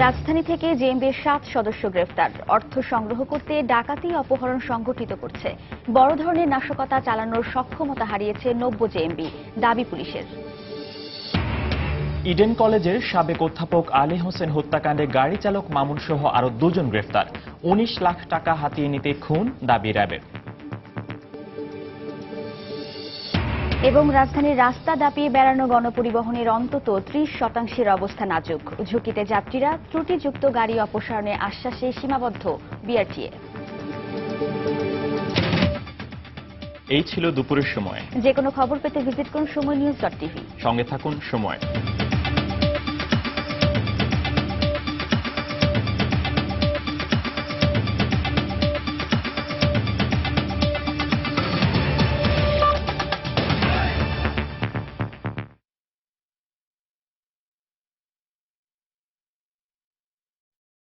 রাজধানী থেকে জেএমবির 7 সদস্য গ্রেফতার। অর্থ সংগ্রহ করতে ডাকাতি অপহরণ সংগঠিত করছে। বড় ধরনের নাশকতা চালানোর সক্ষমতা হারিয়েছে 90 জেএমবি, দাবি পুলিশের। ইডেন কলেজের সাবেক অধ্যাপক আলী হোসেন হত্যাকাণ্ডে গাড়ি চালক মামুন সহ আরো 2 জন গ্রেফতার। 19 লাখ টাকা হাতিয়ে নিতে খুন, দাবি র্যাবের। এবং রাজধানীর রাস্তা দাপিয়ে বেড়ানো গণপরিবহনের অন্তত 30% অবস্থা নাজুক। ঝুঁকিতে যাত্রীরা, ত্রুটিযুক্ত গাড়ি অপসারণে আশ্বাসে সীমাবদ্ধ বিআরটিএ। এই ছিল দুপুরের সময়। যে কোনো খবর পেতে ভিজিট করুন সময় নিউজ.টিভি। সঙ্গে থাকুন সময়।